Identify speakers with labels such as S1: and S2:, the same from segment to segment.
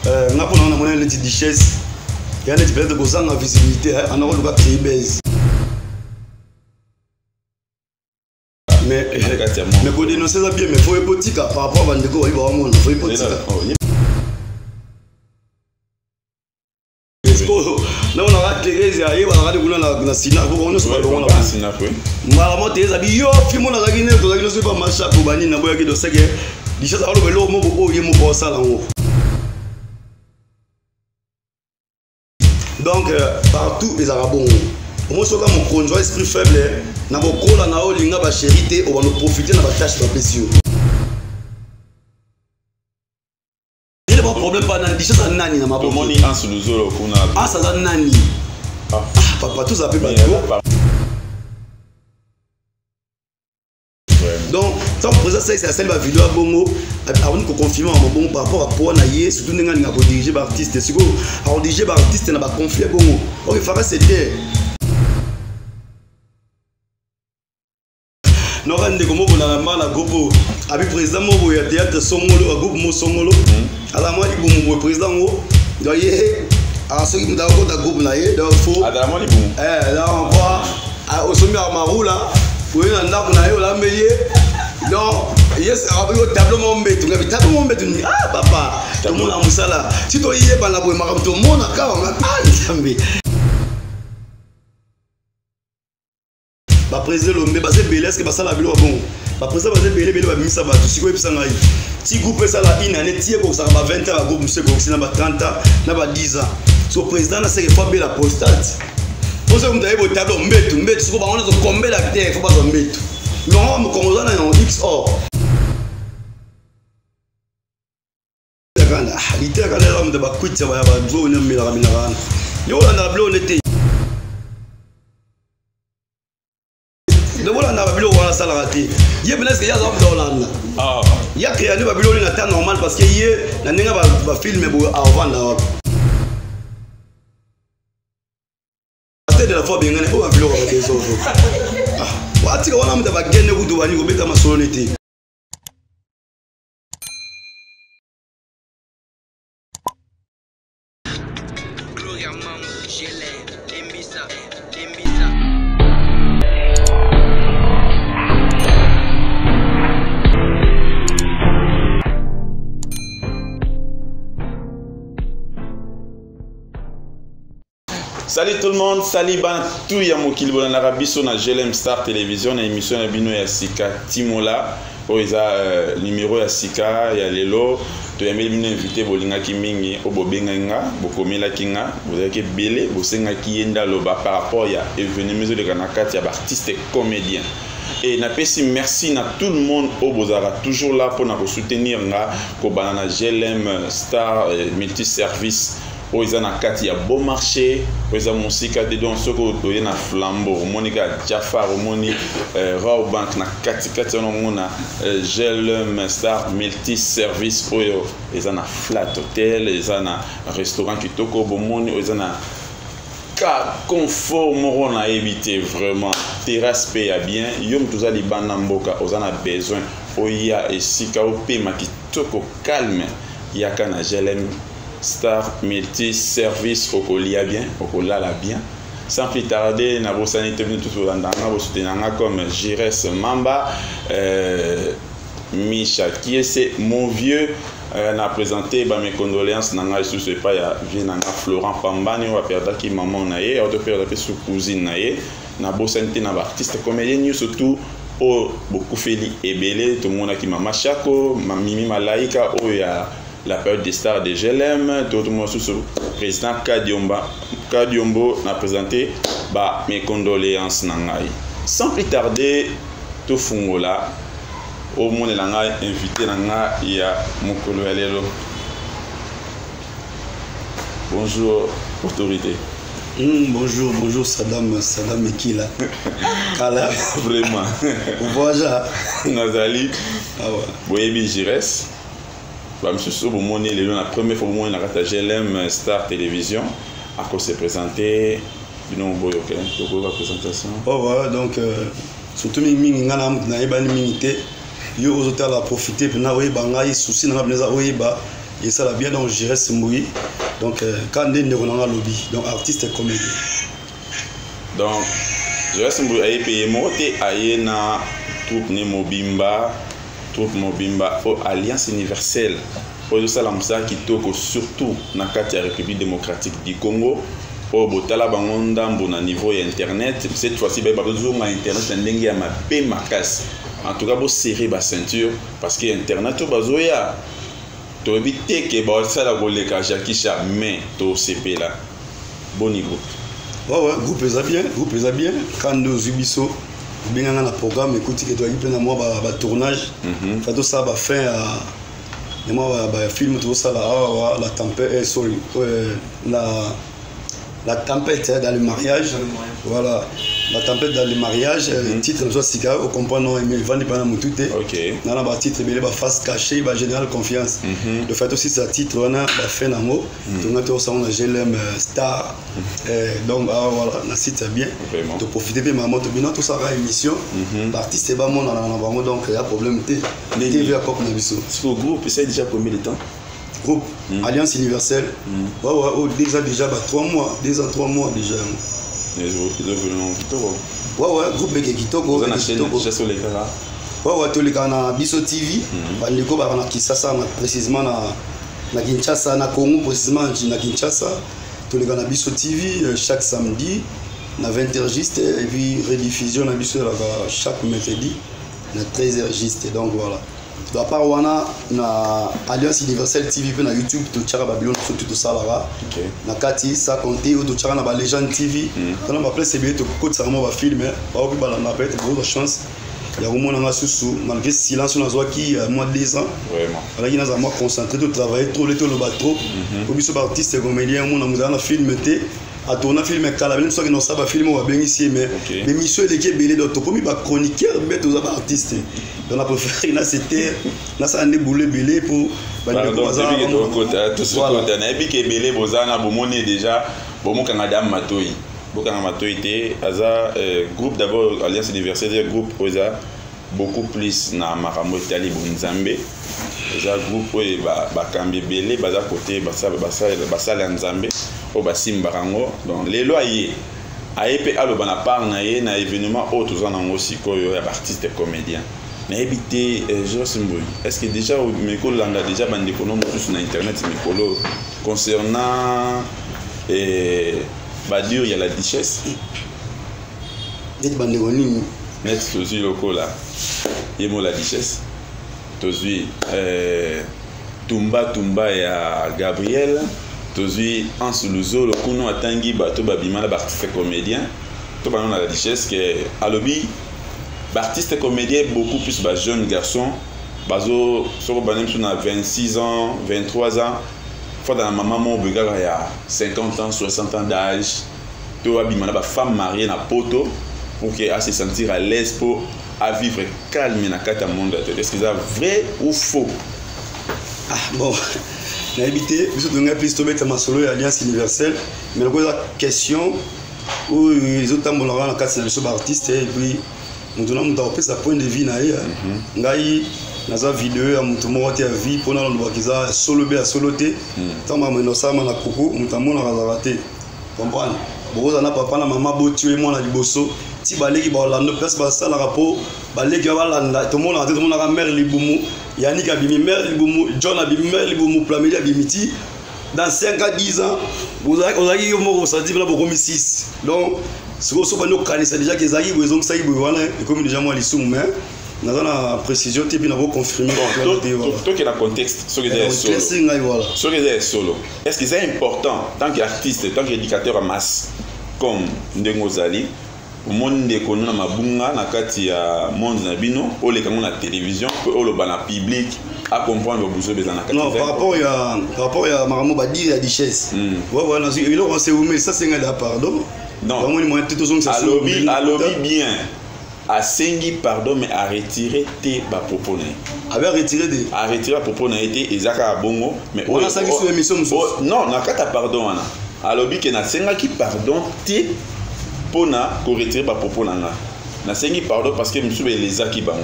S1: nga pona na mona leti duchesse ya leti peut-être kozanga visibilité ana ko luka créer base mais ko dénoncer ça bien mais faut épotika par rapport à bandeko wa ba mona faut épotika non on a Thérèse aye ba ka kuna na sina ko on se ba longa na
S2: sina ko
S1: mala mo Thérèse abi yo fimo na zakine to zakine so ba masha ko bani na boya ki do seke duchesse alo belo mo bo ye mo ko sala ngo. Donc partout les arabons moi soka mon conjoint esprit faible na bokola na olinga ba charité on va nous profiter na ba tâche ba précieux il y a pas problème pas dans duchesse nani na mabo
S2: moni ansu luzolo kuna
S1: ça za nani papa tout ça peut pas donc tant présent c'est celle la vidéo à bongo avant qu'on confirme en bon par rapport à pour naïe surtout n'enga n'enga pour diriger par artiste c'est quoi alors diriger par artiste n'a pas conflit bongo ok faire c'était non rende comme on a mal à groupe avec président mo boya théâtre songolo à groupe mo songolo alors moi il bon président mo doyer à ceux qui me donnent compte groupe naïe donc faut
S2: à moi il bon
S1: là on voit au sommet à Marula oui on a on a eu la meilleure non yes avec le tableau mon mbet tu tableau mon mbet papa tout le monde a musala si tu y es pas la boy ma tout le monde a ka on a sambi ba président l'ombe ba c'est belès que ba ça la bilo bon ba président ba c'est belé ba misa ba tout si ko episa ngai ti groupe ça la une année tie ko ça ba 20 ans ba groupe monsieur ko na ba 30 ans na ba 10 ans so président na c'est fois bela postate on se m'a dit tableau mbetu siko ba on a combler la terre faut pas zo mbetu non mo komoza na XO kana lite kana la mde ba kwitsa ba ba jo ne mila ka binarana yo la blo nete de voilà na ba blo wala sala rati ye benes que ya za mdo landa ya créer ne ba blo na temps normal parce que ye na ninga ba filmer bo avant na de la fois bien on va vouloir avec les autres wati wana mta bagene kudu bani ko beta masolonité Gloria Mambo Gelé Embisa
S2: Salut tout le monde, salut ban tout ya mokili bona Arabie so na GLM Star Télévision na émission na bino ya Sika Timola oza numéro ya Sika ya lelo to ya meli invité bolinga ki mingi obobenga nga bokomela kinga bozaki belé bosenga ki yenda loba par rapport ya événement de kanakati ya artiste et comédien. Et na pesi merci na tout le monde au bozara toujours là pour na soutenir nga ko banana GLM Star multi-service. Ils ont kati ya bon marché, ils ont musika de don soko doye na flambeau, monika Jafar, moni Raw Bank na kati on mona GLM Star multi service oyo, ils ont na flat hotel, ils ont na restaurant kitoko bomoni, ils ont na ka confort moro na éviter vraiment terrasse paye bien, yom tuza li bana mboka, ils ont besoin oya esika o pema kitoko calme, yaka na GLM Star multi-service au colia bien, au colia la bien. Sans plus tarder, nous avons tout le comme Jires Mamba, Micha, qui est mon vieux. n'a présenté mes condoléances nanga sous ce pas ya vinanga Florent Pambani wa perda ki maman nae auto perda sous cousine nae na bosante na artiste comédien surtout o beaucoup feli ebele tout le monde qui mama Chako Mimi Malaika o ya la période des stars de GLM tout le monde sous président Kadiombo n'a présenté mes condoléances nanga sans plus tarder tout fungola au monde langa invité langa ya mokolo ya lelo. Bonjour autorité.
S1: Bonjour Saddam Ekila. Kala
S2: vraiment.
S1: Voilà.
S2: Nazali.
S1: Ah ouais.
S2: Boyebi Jires. Bah monsieur Sobo monde lelo la première fois monde na kata GLM Star Télévision à quoi se présenter bino boyo ok la présentation.
S1: Oh voilà donc surtout mingi ngana na ebani minité yo ozotala profiter pena oyeba ngai souci na ngabneza oyeba et ça l'a bien donc Jérès Simboui donc quand on a lobby donc artiste et comédien
S2: donc Jérès Simboui a payé monter na troupe ne Mobimba au Alliance Universelle pour ça la msa qui toko surtout na kati ya République démocratique du Congo au botala bango ndambo na niveau ya internet cette fois-ci ba besoin ma internet ndenge ya mabe makasi en tout cas bo serrer ba ceinture parce que internet to bazoya to éviter que ba ça la boleka jakisha mais to CP là bon niveau
S1: ouais groupe les bien quand nous ubiso bien dans le programme écoute que toi il plein moi ba tournage fait tout ça ba fin à et moi ba film tout ça là la tempête sorry la tempête dans le mariage voilà la tempête dans le mariage titre de Sika au comprendre mais il va ne pas tout
S2: OK
S1: dans la titre belé ba face cachée ba général confiance le fait aussi ça titre on a ba fait namo donc on a GLM star donc voilà la site bien de profiter de maman to bien tout ça la émission l'artiste est pas mon vraiment donc il y a problème té TV à quoi on a vu ça
S2: ce groupe c'est déjà combien de temps
S1: groupe Alliance Universelle déjà 3 mois 3 mois déjà groupe Kitoko tous les canaux Biso TV bandeko ba na Kinshasa précisément na Kinshasa na Congo précisément na Kinshasa tous les canaux Biso TV chaque samedi na 20h juste et puis rediffusion na Biso chaque mercredi na 13h juste donc voilà à part wana na Alliance Universelle TV pe na YouTube to tchara Babylone tout ça là na kati ça compter ou to tchara na ba Legend TV quand on va appeler c'est bien to côté ça moi va filmer ba obi ba na peut être beaucoup de chance il y a au moins na susu malgré silence on a zoa qui moins 2 ans vraiment alors il na za moi concentré de travailler trop le trop pour biso ba artiste et comédien on a na film té à tourner film kala même soit que non ça va film va bien ici mais l'émission elle est belé donc comme ba chroniqueur mais tous ba artiste donc on a préféré là c'était là ça ande boulé belé pour
S2: ba de bazar tout ce côté na bi ke belé bozana bomone déjà bomo kanada matoi bokanga matoi té aza groupe d'abord Alliance Universelle groupe oza beaucoup plus na makambo Italie bonzambe déjà groupe oye ba kambi belé baza côté basala nzambe au basim barango donc les loyers ayepe aloba na part na ye na événement autre zona ngo sikoyo ya artiste comédien na habité Jérès Simboui est-ce que déjà mekolo langa déjà bande kono tous na internet mekolo concernant badur ya la duchesse
S1: dit bande koni
S2: net tozi lokola yemo la duchesse tozi tumba ya Gabriel tozui en sous le kuno atangi bato babimana artiste comédien to banon la richesse que alobi artiste comédien beaucoup plus ba jeune garçon bazo soko banem suna 26 ans 23 ans faut dans la maman mon begara ya 50 ans 60 ans d'âge to babimana ba femme mariée na poto pour que à se sentir à l'aise pour à vivre calme na kata monde est-ce que c'est vrai ou faux
S1: bon na habité biso donga plus to mettre masolo ya Alliance Universelle mais la question où ils ont tambola na kati na biso ba artiste et puis mutu na mutu apesa point de vue na ye ngai naza vidéo ya mutu moko te ya vie pona lo bakiza solo be ya solo te tamba meno sama na kuku mutu amona kazaka te comprendre boza na papa na mama botiwe mwana liboso ti baleki ba Orlando place ba sala rapport baleki ba landa to mona te to mona ka mère libumu Yannick abimi mère libumu John abimi mère libumu Plamedi abimiti dans 5 à 10 ans vous avez yo moko ça dit là beaucoup 6 donc ce que so bano kanisa déjà que zaki bo ezong sai bo wana et comme déjà moi lisum mais dans la précision type na bo confirmer
S2: tout que la contexte ce que c'est solo est-ce que c'est important tant qu'artiste tant qu'éducateur en masse comme Ndengo Zali au monde de kona mabunga na kati ya monde na bino o le kango na télévision o le bana public à comprendre besoin besoin na kati
S1: non par rapport ya maramo ba dire ya duchesse voilà il on s'est oumé ça c'est un pardon
S2: non vraiment moi tout aux ça lobby bien à sengi pardon mais à retirer tes ba proposer
S1: avait retiré des
S2: à retirer propos na été ezaka bongo mais
S1: on a ça qui sur émission
S2: non na kata pardon wana à lobby que na senga qui pardon te pona ko retirer ba propos na sengi pardon parce que monsieur les aki bango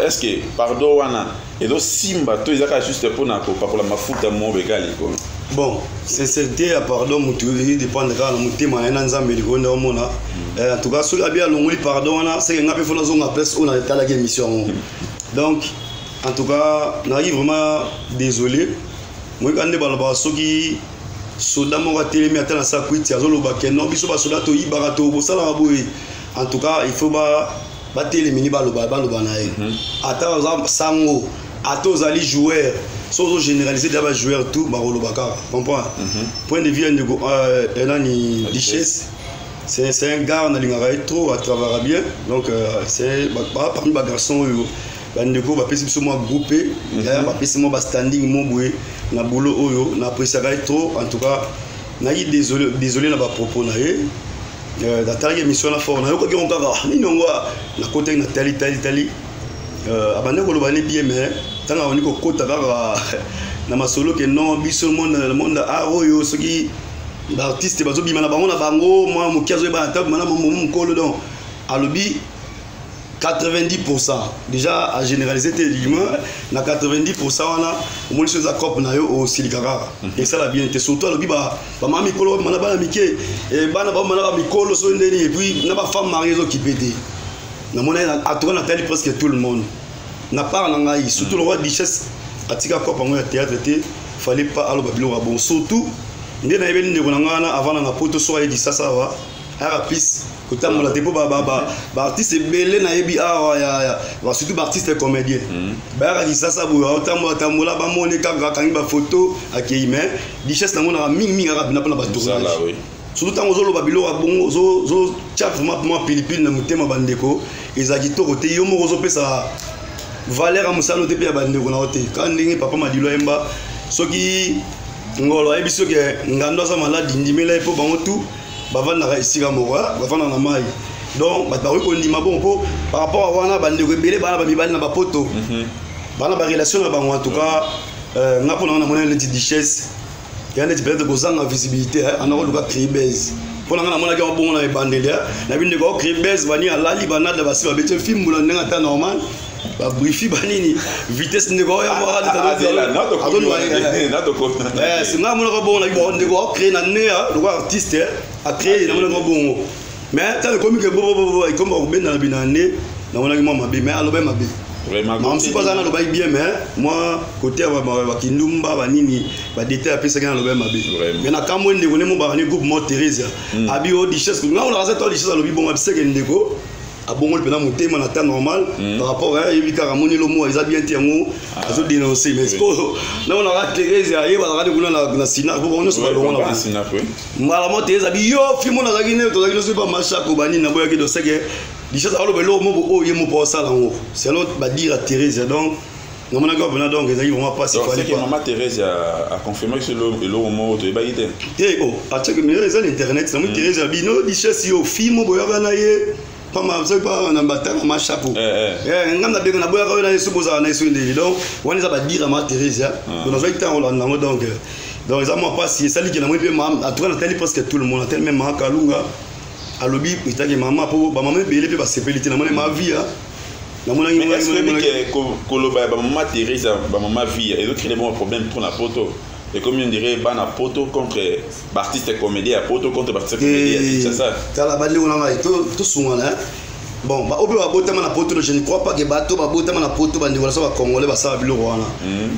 S2: est-ce que pardon wana et donc simba to ezaka juste pour na pour la mafuta mo bekali ko
S1: bon sincérité à pardon mutu dépendre ka na mutima na nzambe likonda omona en tout cas soki abia longoli pardon wana c'est que ngape fona zonga place on a tala émission donc en tout cas n'arrive vraiment désolé moi quand ne baloba soki soda mo telemi atana sa kwiti azoloba keno biso ba soda to yibara to bosala boye en tout cas il faut ba telemi baloba na ye ata sango ata ozali joueur so généraliser d'abord joueur tout baroloba ka comprends point de vue ndeko nani richesse c'est un gars na lingara trop à travers bien donc c'est parmi ba garçon bandeko ba pesi biso moi groupé ba pesi moi ba standing mo boye na boulot oyo na apprécier trop en tout cas na yi désolé na ba propos na ye datari émission na fort na yo ko ki on kaka ni ngwa na côté na tali abande ko lobani bien mais tanga on ko kota kaka na masolo ke non biso le monde a oyo soki l'artiste bazo bima na bango na bango moi mo kiazo ba table mana mo kolo donc alobi 90% déjà à généraliser tellement na 90% wana au moins chose à cop na yo au silikara et ça la bien été surtout alobi ba mami kolo mana ba mike et bana ba mana ba mikolo so ndeni et puis na ba femme mariée zo qui pété na mona à tout na tali presque tout le monde na part na ngai surtout le roi richesse atika cop en théâtre était fallait pas alo babilo bon surtout ndé na yebeli ndeko na ngana avant na poto so ayi sasa wa ara pis kotamola te po ba artiste belé na yebi ya surtout ba artiste comédien ba ara sasa bo tamola ba mone kanga kangi ba photo akei mais richesse na ngona mingi ara bina pa na ba tournage surtout tango zolo babilo bongo zo tcha vraiment moi pilipili na mutema bandeko ezaki to côté yo mo zo pesa valeur amusano te pe bandeko na hote quand ndingi papa madilo emba soki ngolo ayebi soki ngando za malade ndimela po bango tout bavanda ka esika mora bavanda na mai donc ba ko ndima bon po par rapport à wana bandeko belé bana ba mibali na ba poto bana ba relation na bango en tout cas ngapo na mona le richesse yana peut-être kozanga visibilité ana ko luka créer base pona ngana mona ka bongo na bandele na binde ko créer base bani alali banada basi ba bete film bula ndenga ta normal ba brifi banini vitesse ndeko ya mora ta c'est nga mona ko bongo na bo ndeko créer na nea le artiste a créer na mona ko bongo mais tant comme que bobo comme on ben na binane na mona ki moi mabe mais alobe mabe vraiment je suis pas dans le bail bien mais moi côté ba kindumba banini ba détail après ça dans le bail mabe mais na kamwe ndeko ne mo ba ni groupe mo Thérèse abi o richesse nga on a ça to richesse alobi bon abise ke ndeko abongol pena motema na temps normal par rapport à yebi ka ramoni lo mo ils a bien tiango azo dénoncer mais ko na on a Thérèse ya yeba ka kuna na sina ko on se ba longa na sina ko mala mo Thérèse abi yo fimo na zakine to zakine so ba machako bani na boya ke do seke richesse alo belo mo o ye mo po sala ngo c'est l'autre ba dire à Thérèse donc non mon accord donc ils vraiment pas si
S2: fallait pas maman Thérèse a confirmé que c'est le mo to ba yite
S1: eh oh a check mais les internet ça mo Thérèse abi no richesse yo fimo boya na ye pas ma ça pas na batanga ma chapeau ngam na bego na boya ka na supoza na isundeli donc on ça ba dire à ma Thérèse donc on va être en Hollande donc ils ont pas si ça li que na moi pe mam a tout na télé presque tout le monde tel même ma kalunga alobi itaki maman po ba maman belé pe ba sepelité na ma vie na mona ngi
S2: est-ce que koloba ba maman Thérèse ba maman vie et donc il y a des problèmes pour la poto et comme on dirait bana poto contre artiste comédien poto contre artiste comédien c'est ça
S1: ta la bande on a tout souvent bon ba obi ba botama na poto je ne crois pas que bato ba botama na poto bandi wala so ba congolais ba sa bilo wana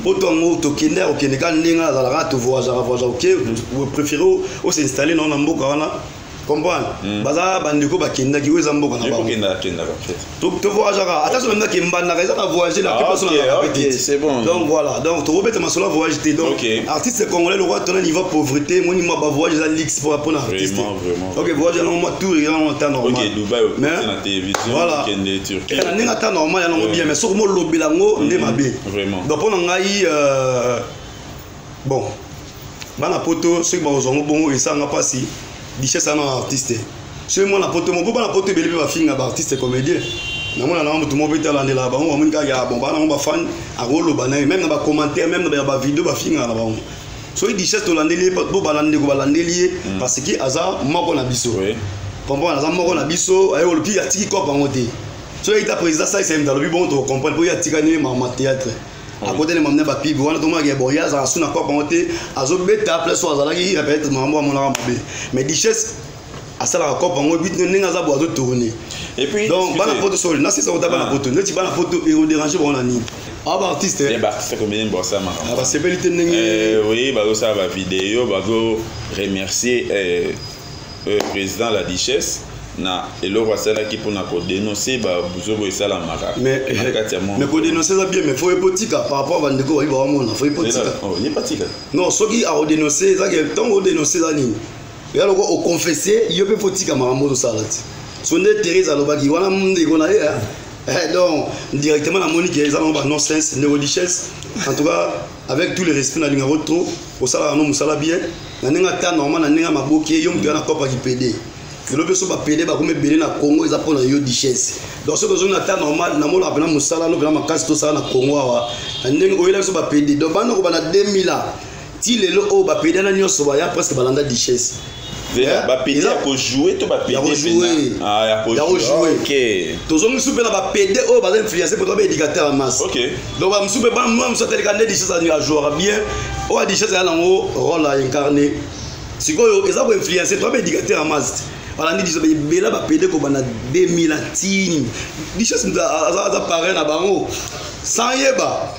S1: poto ngo to kinder o kende kan ninga za la to voyager OK vous préférez au s'installer dans mboka wana comprendre baza bandeko bakenda ki weza mboka na ba
S2: kenda
S1: to voyager attention même que mbanda ka za voyager la personne
S2: OK c'est bon
S1: donc voilà donc to robeta masolo voyager donc artiste congolais le roi ton niveau pauvreté moi ni moi ba voyager la lix pour un artiste
S2: vraiment
S1: OK voyager non moi tout rien en temps normal
S2: OK Dubaï na télévision kende Turquie
S1: na ninga temps normal ya non bien mais sur mo lobela ngo ndé mabe
S2: vraiment
S1: donc on ngai bon bana poto ce ba ozongo bon et ça nga pas si richesse à un artiste. C'est moi la pote, mon papa la pote belé va finir un artiste comédien. Na moi na tout mon bétal en là-bas, on va me dire bon bah on va fan à rôle banane même dans ba commentaire même dans ba vidéo ba finir là-bas. So richesse to landeli po balande ko balandeli parce que aza moko na biso. Comprendre aza moko na biso ayo le pi atiki ko pa ngote. So il ta président ça c'est dans le bon to comprendre pour y atiki ni ma théâtre. à côté de m'amener ba pibi wana to ma ge boya za suna ko bangote azo beta place so azala ki répète mambo mon la mabe mais Duchesse à ça la ko bango bit ninga za bo azo tourner et puis donc bana photo sol na c'est ça on t'a bana photo ne ti bana photo et on déranger bon la ni ah bah artiste
S2: eh bah c'est comme une bossa ma
S1: ah bah c'est belle tenue
S2: oui bah ça va vidéo bah go remercier président la Duchesse na eloko asala ki pona ko dénoncer ba buzobo esala maka
S1: mais ko dénoncer ça bien mais faut epotika par rapport à bandeko ba mona faut epotika
S2: oh il patika
S1: non soki a dénoncer ça que tant on dénoncer ça nini ya loko au confesser yo pe potika makambo to salati sonde Thérèse alobaki wana munde kona donc directement la monique ils ont pas nonsense Duchesse en tout cas avec tout le respect na linga trop au sala no musala bien na ninga ta normal na ninga maboki yo mbiana kopa ki PD le beso ba PD ba comme belé na Congo ils apprennent yo Duchesse donc ce que on a ta normal na mona apena musala no bela makasi to sala na Congo wa na ninga oyela beso ba PD donc bana ko bana 2000 là ti lelo o ba PD na nyoso ba ya presque balanda Duchesse
S2: ba PD pour jouer to ba PD
S1: ah ya pour jouer OK tozongi soupe na ba PD o ba influencer pour ba éducateur en masse
S2: OK
S1: donc ba soupe ba moi mso tele kande Duchesse a jouer bien o a Duchesse ya nango rôle à incarner sikoyo eza ko influencer to ba éducateur en masse voilà ni disons bela ba PD ko bana 2000 latine Duchesse za parrain na bango sans yeba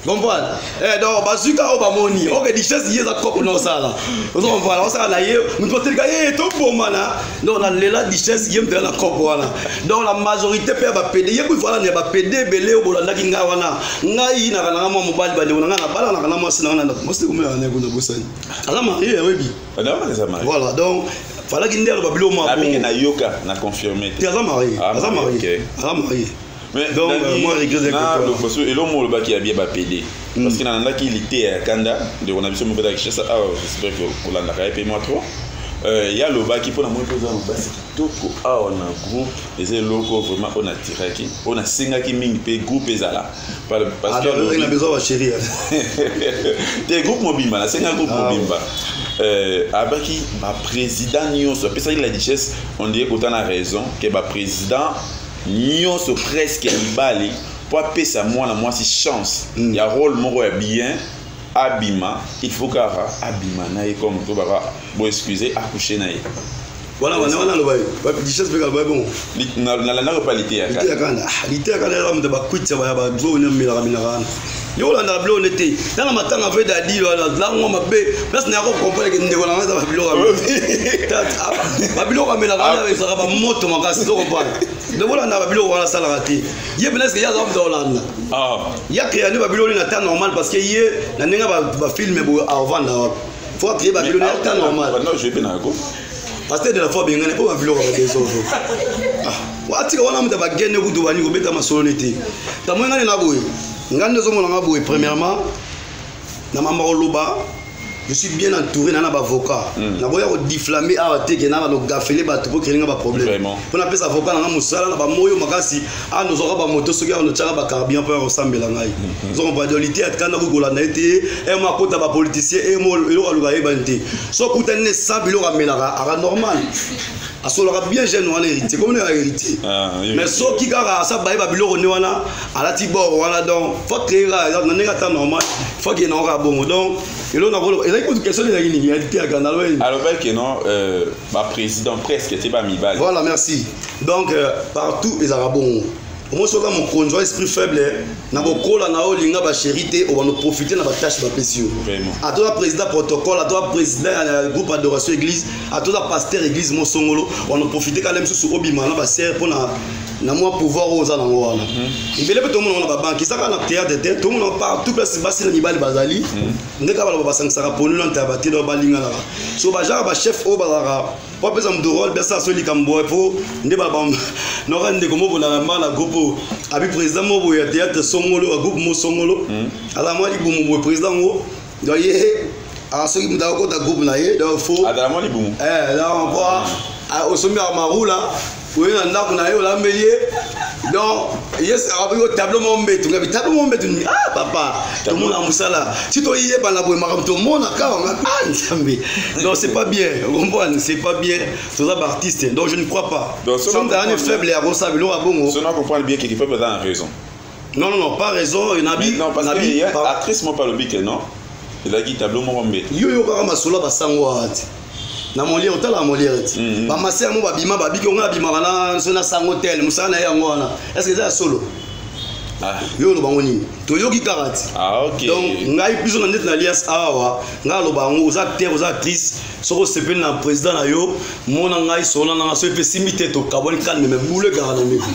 S1: comprendre donc bazuka o bamoni OK Duchesse yeza kopo no sala on voilà on sala ye nous peut dire to bomana non na lela Duchesse yem de la kopo wana donc la majorité pe ba PD ye ko voilà ne ba PD belé o bolanda ki nga wana ngai na kana mo mobali ba ndeko na na bala na kana mo sina na mo se ko me na ko na bosani ala mari webi voilà donc fala ki ndelo ba bilo mo
S2: bon na yoka na confirmer
S1: ala mari
S2: mais
S1: donc moi regrette
S2: parce que l'homme le bas qui a bien PD parce qu'il en a qui était à Kanda de on a vu ce mauvais d'achat ça j'espère que on l'a pas moi trop il y a le bas qui pour la moins pesant le bas c'est tout on a groupe les locaux vraiment on a tiré qui on a singa qui ming pe groupe ezala parce que
S1: il a besoin de chérie
S2: des groupes mobile là c'est un groupe mobile abaki ba président nyonso après ça il a Duchesse on dirait qu'autant a raison que ba président nyonso presque libali pour appeler ça moi si chance il y a rôle moko ya bien abima il faut kara abima na comme to baba bon excusez accoucher na
S1: voilà on a le bail Duchesse be galba bon
S2: na la qualité ya
S1: kana lité kana la mde ba kwitsa ba ba go ne mila kana yo la na blo nete na matanga ve da di la ngoma be parce na ko comprendre que ndeko na za ba bilo ba bilo ka mela kana ba sa ba moto makasi to comprendre de voilà na ba bilo wala sala raté ye benes que ya za mdo la ya créer ba bilo na temps normal parce que ye na ninga ba filmer bo avant na faut créer ba bilo na temps normal
S2: non je vais na go
S1: parce que de la fois bien ngane pas ba bilo ka ba deso wati ka wana mta ba gene ku do bani ko beta masolonité ta mo ngane na boye ngane zo mona ngaboye premièrement na mama oloba je suis bien entouré na ba avocat na boya ko diffamer a te ke na ba gafele ba to ko créer ba problème pour na pesa avocat na musala na ba moyo makasi a nous aura ba moto soki on tchaka ba carburant pour ressembler ngai zo on va dolité atkana ko golanda été et moi kota ba politicien et mo elo ka luka ebante so kutane 100 bilo ka melaka ara normal asolaka bien jeune wana héritier comme le héritier mais so ki kaka sa ba bilo ne wana ala ti bord wana donc faut créer na nenga ta normal faut que na ka bongo donc elo na ko et une question de la ligne héritier à canal
S2: alors que non ba président presque était pas mi balle
S1: voilà merci donc partout les arabons moi sur mon conjoint esprit faible na bokola na olinga ba charité on va nous profiter na ba tâche ba pesio
S2: vraiment
S1: à toi président protocole à toi président groupe adoration église à toi pasteur église mosongolo on va nous profiter quand même sur obima na ba serre pour na moi pouvoir aux ala ngwana ibele pe tout monde on ba banque ça kana théâtre de tout monde part tout place basi na nibali bazali ndeka bala ba sangsara ponu na tabati do balinga la so ba genre ba chef o bazara pas besoin de rôle besa so likambo po ndeba ba no rende comme bona na groupe abi président mo ya théâtre songolo groupe mo songolo ala moi libumu mo président ngo doye a so ki muta ko ta groupe na ye do fo
S2: ala moi libumu
S1: là on voit au sommet à Marula oui on a kuna yo la melie donc yes abi au tableau mo mbetu ngabi tableau mo mbetu ah papa tout le monde a musala si to yé ba la boy makam tout le monde a ka nzambe donc c'est pas bien vous comprenez c'est pas bien tous les artistes donc je ne crois pas donc sommes dans un faible à Rosabelo à Bongo
S2: ça on comprend bien qu'il faut pas dans raison
S1: Non, pas raison.
S2: Non, parce que y a actrice moi pas le bic non. Il a dit tableau mon mbé.
S1: Yo kaka masola basango ati. Na molière otala molière ati. Ba maser mo babima babiki on abima kana so na sango hotel musana yango wana. Est-ce que c'est solo? Ah, yo lo bango nini? To yoki karati.
S2: Ah OK.
S1: Donc ngai biso na net na lias awa, nga lo bango oza acteur oza actrice, soko sepeli na président na yo, mona ngai sona na so pe simité to kaboni calme me boule gara na meku.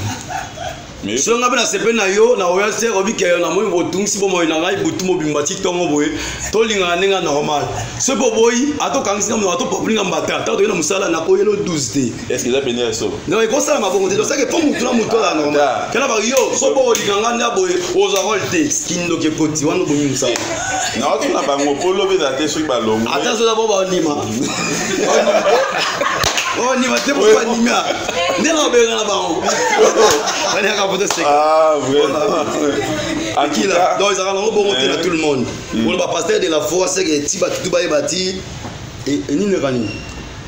S1: Mais so nga bena sepeli na yo na oya se obike na mo botungsi bo mo na ngai butu mo bimbati tongo boye, to linga nenga normal. So bo boy ato kangisi mo ato poplinga mbata, ta to na musala na ko yelo 12 te.
S2: Est-ce que ça pénère ça?
S1: Non, il conseille ma volonté. Donc ça que pour mutu na mutu la normal. Kana ba yo so bo linga nga boye oza rolte skindo ke poti wana bo musa.
S2: Non, tu na bango polo be date sur balongo.
S1: Attention d'abord ba onima. Oh ni va te pour pas nimia. Ndela be na bango. On est à côté sec.
S2: Ah vraiment.
S1: Akila, donc ils ont remonté à tout le monde. On va passer de la foi c'est que Tiba Tuba et Bati et ni ne rani.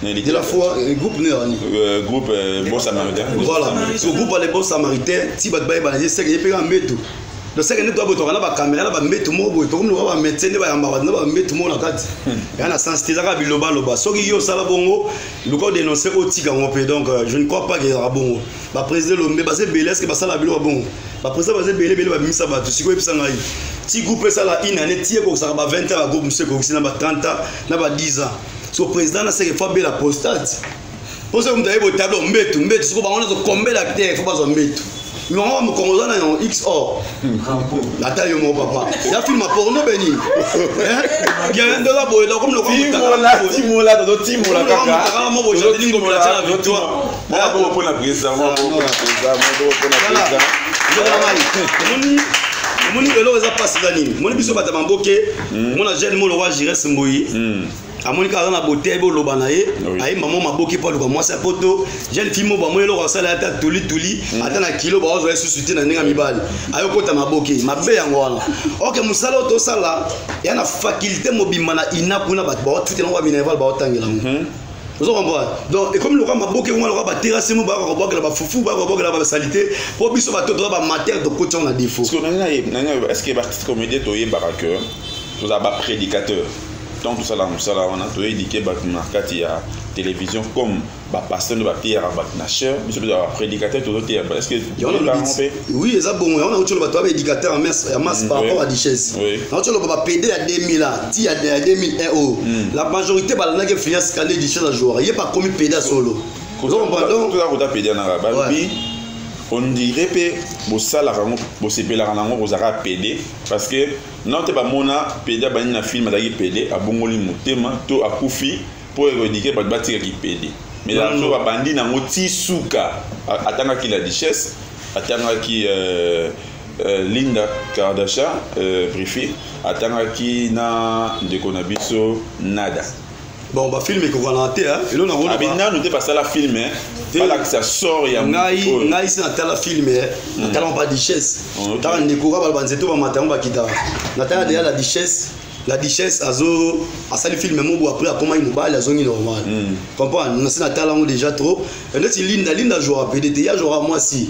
S1: De la foi groupe ne rani.
S2: Groupe Bon Samaritain.
S1: Voilà. Ce groupe les Bons Samaritains, Tiba Tuba et Bati c'est que il peut en mettre. Donc c'est que nous doit botoka na ba caméra na ba mettre mo boy to comme nous ba médecin ne ba yamba na ba mettre mo na kati. Ya na sens tezaka biloba loba. Soki yo sala bongo, le corps dénoncer au tika ngopé donc je ne crois pas que ra bongo. Ba président Lombe ba c'est belès que ba sala biloba bongo. Ba président ba c'est belé ba misa ba to siko episa ngai. Ti groupe sala une année tie ko sa ba 20 ans ba groupe monsieur ko na ba 30 ans na ba 10 ans. So président na c'est que faut bela postate. Pour ça on doit au tableau mbetu siko ba on a combien d'acteurs faut ba zo mbetu. Mais on va me commencer dans XOR. La taille de mon papa. Il a filmé porno béni. Il y a un de la boîte comme le
S2: Timola, kaka.
S1: Moi, j'ai dit qu'on la victoire.
S2: On va pour la présidence.
S1: Mon niveau est pas si d'anime. Mon biso batamboké. Mon agent mon roi Jires Mboyi. Amoni ka na beauté bo lobana ye ayi maman maboki pa luka mwasa poto jeune fille mo ba mo lo sala ata tuli ata na kilo ba ozo susute na ninga mibali ayo kota maboki mabe yango wana OK musala to sala ya na faculté mobimba na ina kuna ba tout na ba minerval ba otangela mo vous comprenez donc et comme le roi maboki mo lo ba terrasse mo ba ko bokela ba fufu ba ko bokela ba salité po biso ba to ba matière de côté on a défaut
S2: est-ce que artiste comédien to ye baraqueur to za ba prédicateur. Donc tout ça là on a tout éduqué na kati ya télévision comme ba pasteur ba pierre ba nacher monsieur ba prédicateur tout autre est-ce que
S1: oui ça bon on a autre ba to ba éducateur en masse par rapport à Duchesse on autre ba PD à 2000 là ti à 2001 la majorité ba na que finance cané Duchesse à joueur il est pas comme PD solo
S2: donc tout ça ko ta PD na ba bi on dirait que bo sala rango bo sepela rango bo zaka PD parce que non te ba mona PD ba na film daki PD abongoli motema to akufi pour éradiquer ba batika ki PD mais la so ba bandi na ngoti suka atanga ki la Duchesse atanga ki Linda Kardashian briefé atanga ki na de konabiso nada.
S1: Bon bah film qu'on va rater hein et là on a
S2: abina nous pas ça la film hein voilà que ça sort ya
S1: ngai c'est na la film hein na talent pas Duchesse ta ndekora ba banzeto ba matango ba kita na ta déjà la Duchesse azo a sali film même bo après comment il mobile azo ni normal comprends na c'est na talent déjà trop et là c'est Linda jouera PDT ya jouera moi si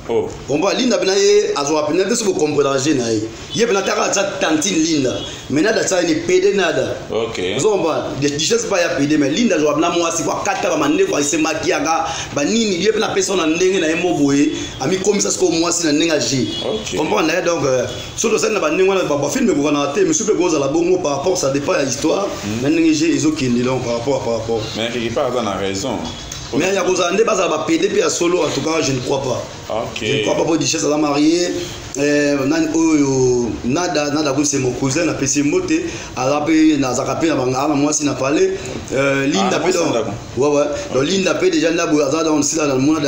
S1: oh on va Linda benaye azo apena de ce vous comprendre na ye bena ta ka tantine Linda mais nada ça ni PD nada
S2: OK
S1: on va Duchesse pas ya PD mais Linda zo apena moi si quoi 4 ba mande quoi se makianga ba nini ye bena personne na ndenge na mo boye ami comme ça ce que moi si na ndenge agi comprendre donc surtout ça na ba ndenge na ba film ko na te monsieur pe goza la bongo par rapport ça dépend de l'histoire na ndenge j'ai ils qui donc par rapport
S2: mais quelque part on a raison.
S1: Mais il y a des gens qui ont PDP à solo, en tout cas, je ne crois pas.
S2: Okay.
S1: Je ne crois pas pour Duchesse à la mariée. Nada, c'est mon cousin, a PC Mote, a rappelé, n'a rappelé, moi, s'il n'a parlé. Linda P. Ouais. Donc, Linda P. déjà, là, dans le monde,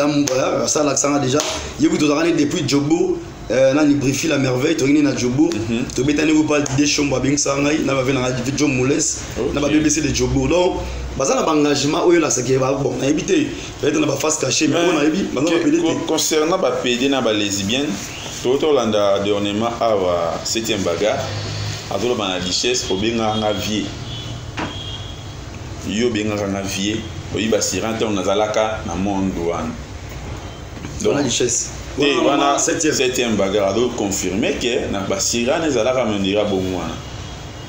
S1: ça, l'accent déjà. Il y a eu depuis Jobo. Nani briefé la merveille to na Jobo to betane vous pas des chambres bien ça ngai na va venir na Job Moules na ba BBC de Jobo donc baza na engagement oyo la seke ba bon na éviter peut-être na ba face cachée mais on a ébi
S2: concernant ba PD na ba lesbienne to landa dernièrement à 7e bagarre azolo ba na Duchesse obenga nga vie yo benga nga vie oyiba sirante on azalaka na monde wan
S1: donc la Duchesse
S2: Et voilà, 7e bagarre, donc confirmé que na basira ne zala ramendira bon moi.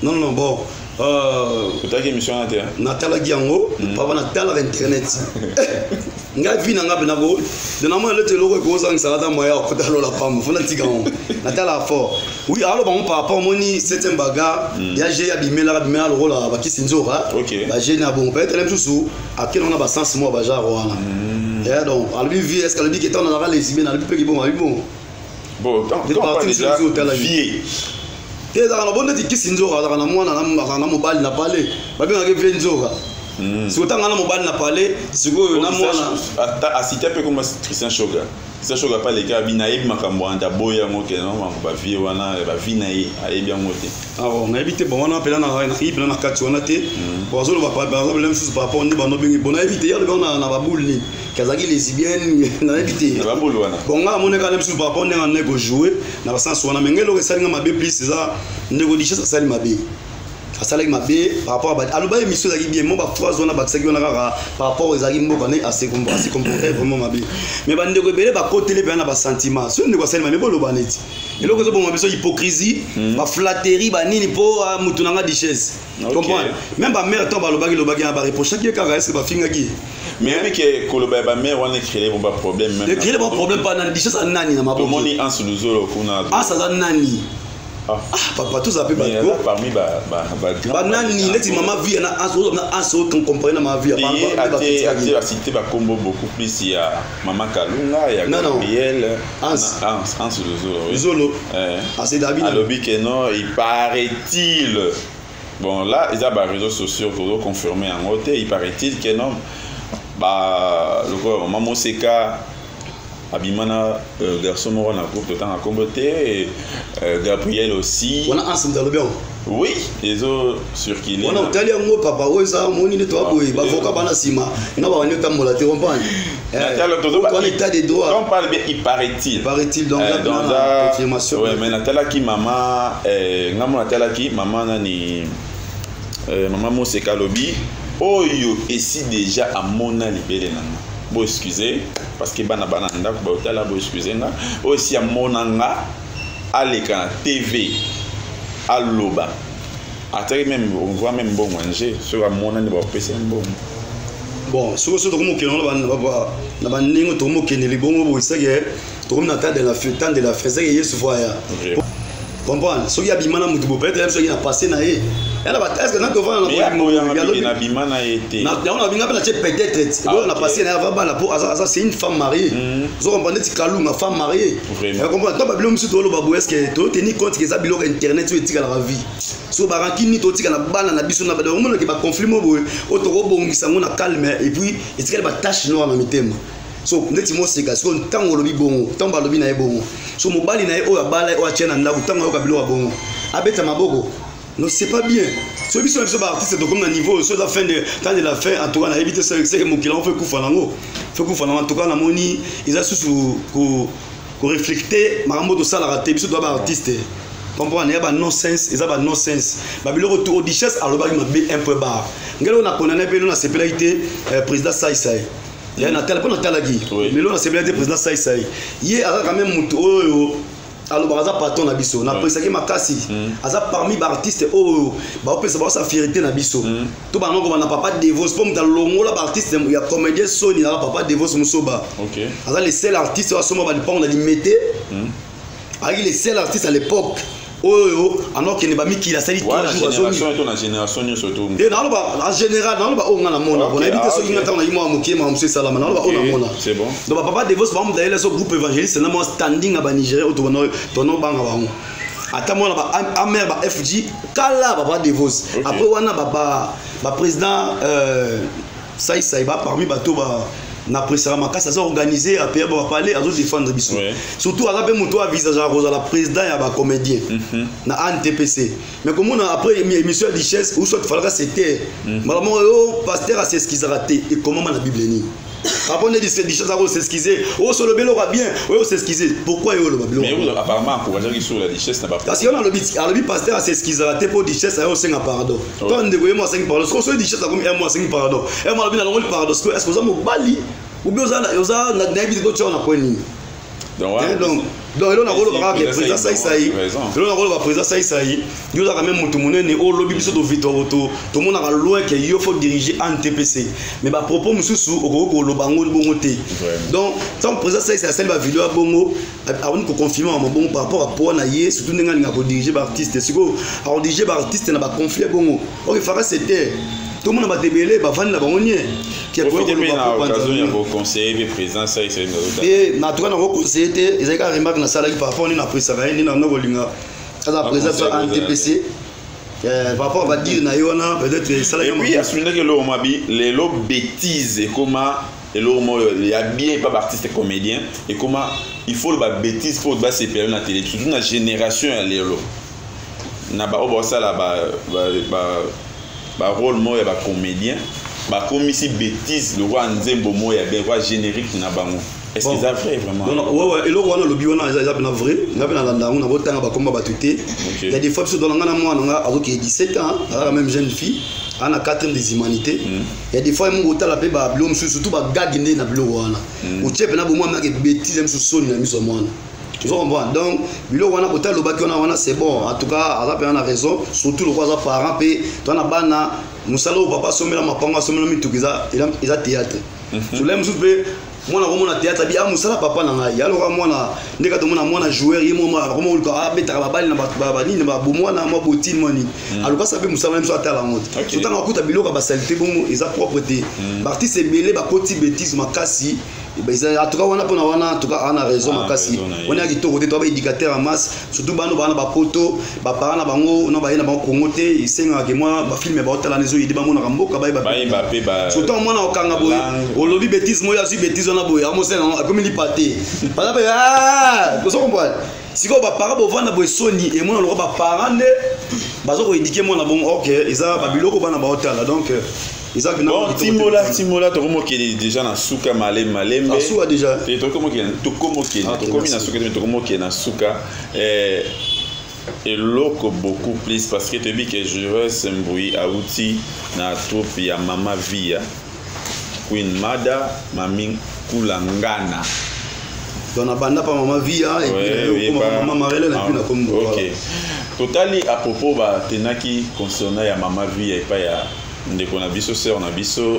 S1: Non, bon.
S2: Peut-être émission na terre.
S1: Natala Giango, papa Natala internet. Nga vi na nga bena go. De na mo le te loko ko sang salata moya ko talo la pam. Fona tigan. Natala fort. Oui, alors bon par rapport moni 7e bagarre, ya j'ai abimela le rôle ba kisinzora. Ba j'ai na bon peut-être même sous à quel on a ba sens moi ba jaro wana. Et donc, albi vi est-ce que albi qui est on a les bien albi pe bon albi bon.
S2: Bon, quand on parle de vie.
S1: Et dans la bonne éthique, si nous avons un mois, on a mobile n'a pas allé. Pas bien avec Venzoga. Si autant on a mobile n'a pas allé, si vous avez un mois.
S2: À citer un peu comme Christian Choga. Christian Choga pas les gars, Binaïb Makambo, Anda Boya, Moké, non, va vivre, on a Vinaï, à bien monter.
S1: Ah bon, on a évité, bon, on a appelé dans la Rive, dans la Katsuanate. Pour ça, on va pas parler de la même chose par rapport à nous. On a évité, hier, on a boule. Kazaki les Sibiennes, on a évité. Bon, on a mon égal sur par rapport à un négo joué. On a sens, on a mangé le saling ma bé plus, c'est ça, négocier ça saling ma bé. Ça saling ma bé par rapport à alors bah émission ça qui bien moi bah 3 zones bah ça qui on a par rapport aux agis moi connais assez comporté vraiment ma bé. Mais bah négo belé bah côté les bien bah sentiment. Si on négo saling ma bé bon le baneti. Et là que ça bon ma bé hypocrisie, bah flatterie bah nini pour mutunanga dichesse. Comprends? Même bah mère tant bah le bagui bah reprocher qui est caresse bah finga qui.
S2: Mais même que Koloba ba mère on a créé bon problème même.
S1: Le créer bon problème pas dans dichesse nani na ma
S2: bon. Moni en sous zolo kuna.
S1: Ah ça nani. Papa tout ça peut pas
S2: parmi ba
S1: nani neti maman vie na aso qu'on comprenne ma vie
S2: a cité ba combo beaucoup plus il y a maman Kalunga il y a Gabriel en sous
S1: zolo c'est David
S2: alobi que non il paraît-il bon là ils a ba réseaux sociaux pour confirmer en côté il paraît-il que non bah le quoi maman Seka abimana garçon mort na groupe de temps à comboter Gabriel aussi
S1: on a ensemble dans le bien
S2: oui les autres sur qui
S1: on a hôtel yango papa oui ça moni ne toi boy ba voka bana sima na ba wani tambola te comprendre on état des droits
S2: on parle bien il paraît-il
S1: donc la confirmation
S2: ouais mais natala ki maman ngamo natala ki maman nani maman Moseka lobi oyo ici déjà à mona libéré nana bon excusez parce que bana ndako ba hôtel bon excusez nga aussi à monanga à l'écran TV à loba après même on voit même bon manger sur à monana ba pesa
S1: bon sur ce comme que na ba ningo to mo keneli bongo bo sege to comme na ta de la fête de la fête que yesu voya comprendre so ya bimana mutu bo peut-être so ya passé na e elle va est-ce que na devant
S2: na bimana été
S1: na on a binga peut-être on a passé na va la pour ça c'est une femme mariée so comprendre ti kalunga femme mariée elle comprend to ba bilo musu to lo babu est-ce que to tenir compte que ça bilo internet so etika la vie so ba rankini to tika na bana na biso na ba on mo ke ba conflit mo boy o to ko bongisa ngona calme et puis etika ba tâche noire na mitema so ndeti mo seka so ntango lobi bongo ntango lobi na e bongo so mobali na e o abala o achena ndako ntango ka bilo bongo abeta maboko non c'est pas bien so biso ba artiste to comme na niveau so la fin de temps de la fin en tout cas na éviter ça que mon client fait kufa nango en tout cas na moni ils a sous ko reflecter marambo to sala raté biso to ba artiste comprendre ya ba nonsense ils a ba nonsense ba bilo retour dichesse aloba ma be un peu bas ngelo na konana pe na sepelité président Saïsaï il y a un tel pour notre lagi mais là on a semblé être président Saïsaï il y a quand même mutu oyo alors baza patron na biso na presaki makasi aza parmi ba artistes oyo ba opesa ba sa fierté na biso to ba nongo na papa Devos pour muta longola ba artiste ya comédien Sony na papa Devos musoba OK aza le seul artiste wa soma ba lipango na limité ali le seul artiste à l'époque oyo alors qu'il ne ba miki la sali 3 jours
S2: la génération surtout
S1: et dans en général dans ba on a mona on habite so kinga tana yimo amukie ma monsieur salama dans ba on a mona
S2: c'est bon
S1: donc papa Devos ba mu d'ailleurs so groupe évangéliste na mo standing ba Nigeria to no banga ba mu ata mona ba amer ba FG kala papa Devos après wana ba président Saïsaï ba parmi bato ba na président makasa ça organisé à payer ba parler à défendre biso surtout à la moto à visage à la président ya ba comédien na NTPC mais comme on a après émission de richesse ou soit fallait c'était malheureusement yo pasteur a s'excuser raté et comment la Bible ni après on dit c'est des choses à s'excuser oh sur le bélo va bien oh s'excuser pourquoi yo le babilo
S2: mais apparemment encourager sur la richesse n'a pas
S1: parce qu'on a le pasteur a s'excuser raté pour richesse à 5 pardon quand on dégoye moi 5 pardon ce richesse comme un mois 5 pardon et moi bien dans le pardon est-ce que vous avez bali ou bien oza na nayebi to tshona kweni
S2: Donc
S1: il on a rôle ba président Saïsaï. Il on a rôle ba président Saïsaï. Il y a quand même mutu munene au lobby biso do Victor to mon a loin que il faut diriger en TPC. Mais ba propos mususu ko lobango bongo te. Donc tant président Saïsaï celle ba vidéo bongo on ko confirmer en bon par rapport à pour na yé surtout nga ko diriger ba artiste. Siko a diriger ba artiste na ba conflit bongo. OK fara c'était tout le monde va débélé va vendre la bonnier qui est pour
S2: le conseiller président ça
S1: et na tout cas na conseiller ils ont remarqué na sala qui parfois on a pris ça ni na ngolinga ça président en TPC par rapport va dire na yona peut-être ça
S2: et puis à ce moment que le mabi les lo bêtises et comment et le il y a bien pas artiste comédien et comment il faut le bêtise pour ba se perdre na télé surtout na génération ya lelo na ba obo ça là ba rôle moi ba comédien ba comme ici bêtise le roi nzembo moi ya ben roi générique na bango est-ce que ça vrai vraiment
S1: ouais et le roi na lobi wana ça na vrai na na ndangu na botanga ba komba ba tuté il y a des fois sur dans ngana moi nga azoki 17 ans la même jeune fille ana 4 ans des humanités il y a des fois mon hôtel appelé ba blom surtout ba gagné na blo wana ou tchepe na bo moi na bêtise même sur soni na miso mwana. Donc, bilo wana kota lobaki wana c'est bon. En tout cas, ala pe na raison, surtout le roi parent pe tona bana musalo papa somela mapanga somela mitukiza ila théâtre. Je l'aime soupe mwana ko mona théâtre bi musala papa na ngai. Alors mwana ndeka to mona joueur yemo mwana ko mo ko abeta ba bali na ba nini ba bomwana mo botine moni. Alors ka sabe musala même so atala monte. Surtout na kuta bilo ka ba saleté bon ils a propreté. Artiste belé ba koti bêtise makasi. En tout cas, on a raison, Makasi. On a dit que tu es éducateur en masse, surtout si on a des potos, les parents on a des congotés, ils sont avec moi, les films, ils la maison, ils disent que surtout moi, on a lobby bêtise, moi, je suis bêtise, on a boy, comme il est pâté. Par exemple, vous comprenez? Si vous avez parents, vous avez Sony et moi, on a des parents, vous avez éduqué moi, ok, ils ont des biloko, donc.
S2: Bon, Timola, tu es déjà dans Souka Malembe.
S1: Ah, Souka déjà.
S2: Tu es comme na Souka. Et l'autre beaucoup plus parce que tu dis que je vais s'embrouiller à outil na troupe ya Mama Via. Queen Mada, Mami Kulangana.
S1: Donc na banda pa Mama Via et puis Mama Marele na plus na comme.
S2: OK. Totali à propos ba tenaki concernant ya Mama Via et pas ya ndeko na biso sœur na biso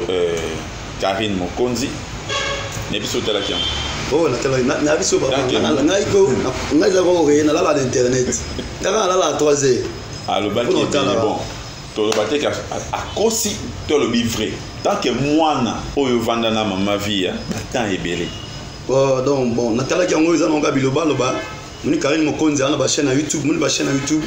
S2: Karine Mokonzi na biso tala kiam
S1: oh na biso ba ngai ko ngai za ko re na la internet kaka la 3h
S2: alors ba ki bon to ba te ka akosi to le vrai tant que mwana oyo vanda na Mama Via tant ebele
S1: donc bon na tala kiango za nonga biloba loba Muni Karine Mokonzi ana ba chaîne YouTube, muni ba chaîne YouTube.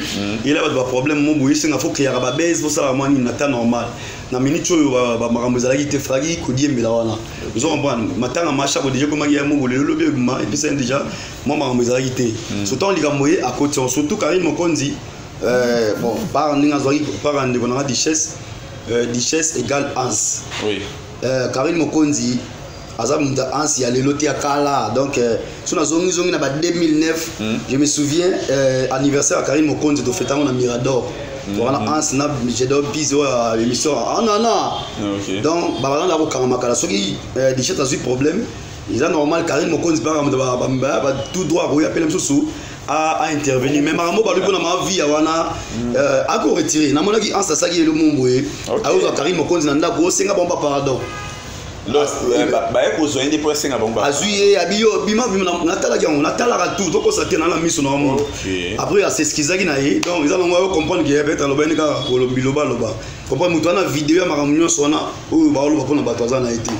S1: Il a ba problème mo boye singa faut qu'il y a ba base pour ça la mani na ta normal. Na minute oyo ba makambo za ki te fragi ko diembela wana. Vous comprendre matanga macha ko déjà comme ya mo le lobe ma et puis c'est déjà moi makambo za ki te. Surtout li gamoye à côté surtout Karine Mokonzi bon par ninga zori par ndeko na Duchesse égale Hans.
S2: Oui.
S1: Karine Mokonzi Azamunda Ansi a l'éloté à Kala. Donc, sur la zone 2009, je me souviens, anniversaire à Karine Mokonzi de fêter à Mirador. Pour la Ansi, j'ai donné à l'émission. Ah non. Donc, bah, là, on a ceux qui ont des problèmes. Il est normal, Karine Mokonzi, tout droit, il appelle même à intervenir. Mais Maramo, par le coup, ma vie, à quoi retirer. N'a pas dit Ansi, ça qui est le monde. Alors, Karine Mokonzi, n'a pas dit que c'est pardon.
S2: Bah écoute, des points à bomba.
S1: Azuye, abio, bima, natala gang, natala tout, donc ça tient dans la mission normalement. Après, c'est ce qu'ils ont dit. Donc, ils allons comprendre qu'il y a peut-être le bénéka pour le biloba loba. Comprendre, nous avons une vidéo à ma réunion sona où bah on va prendre batoza na été.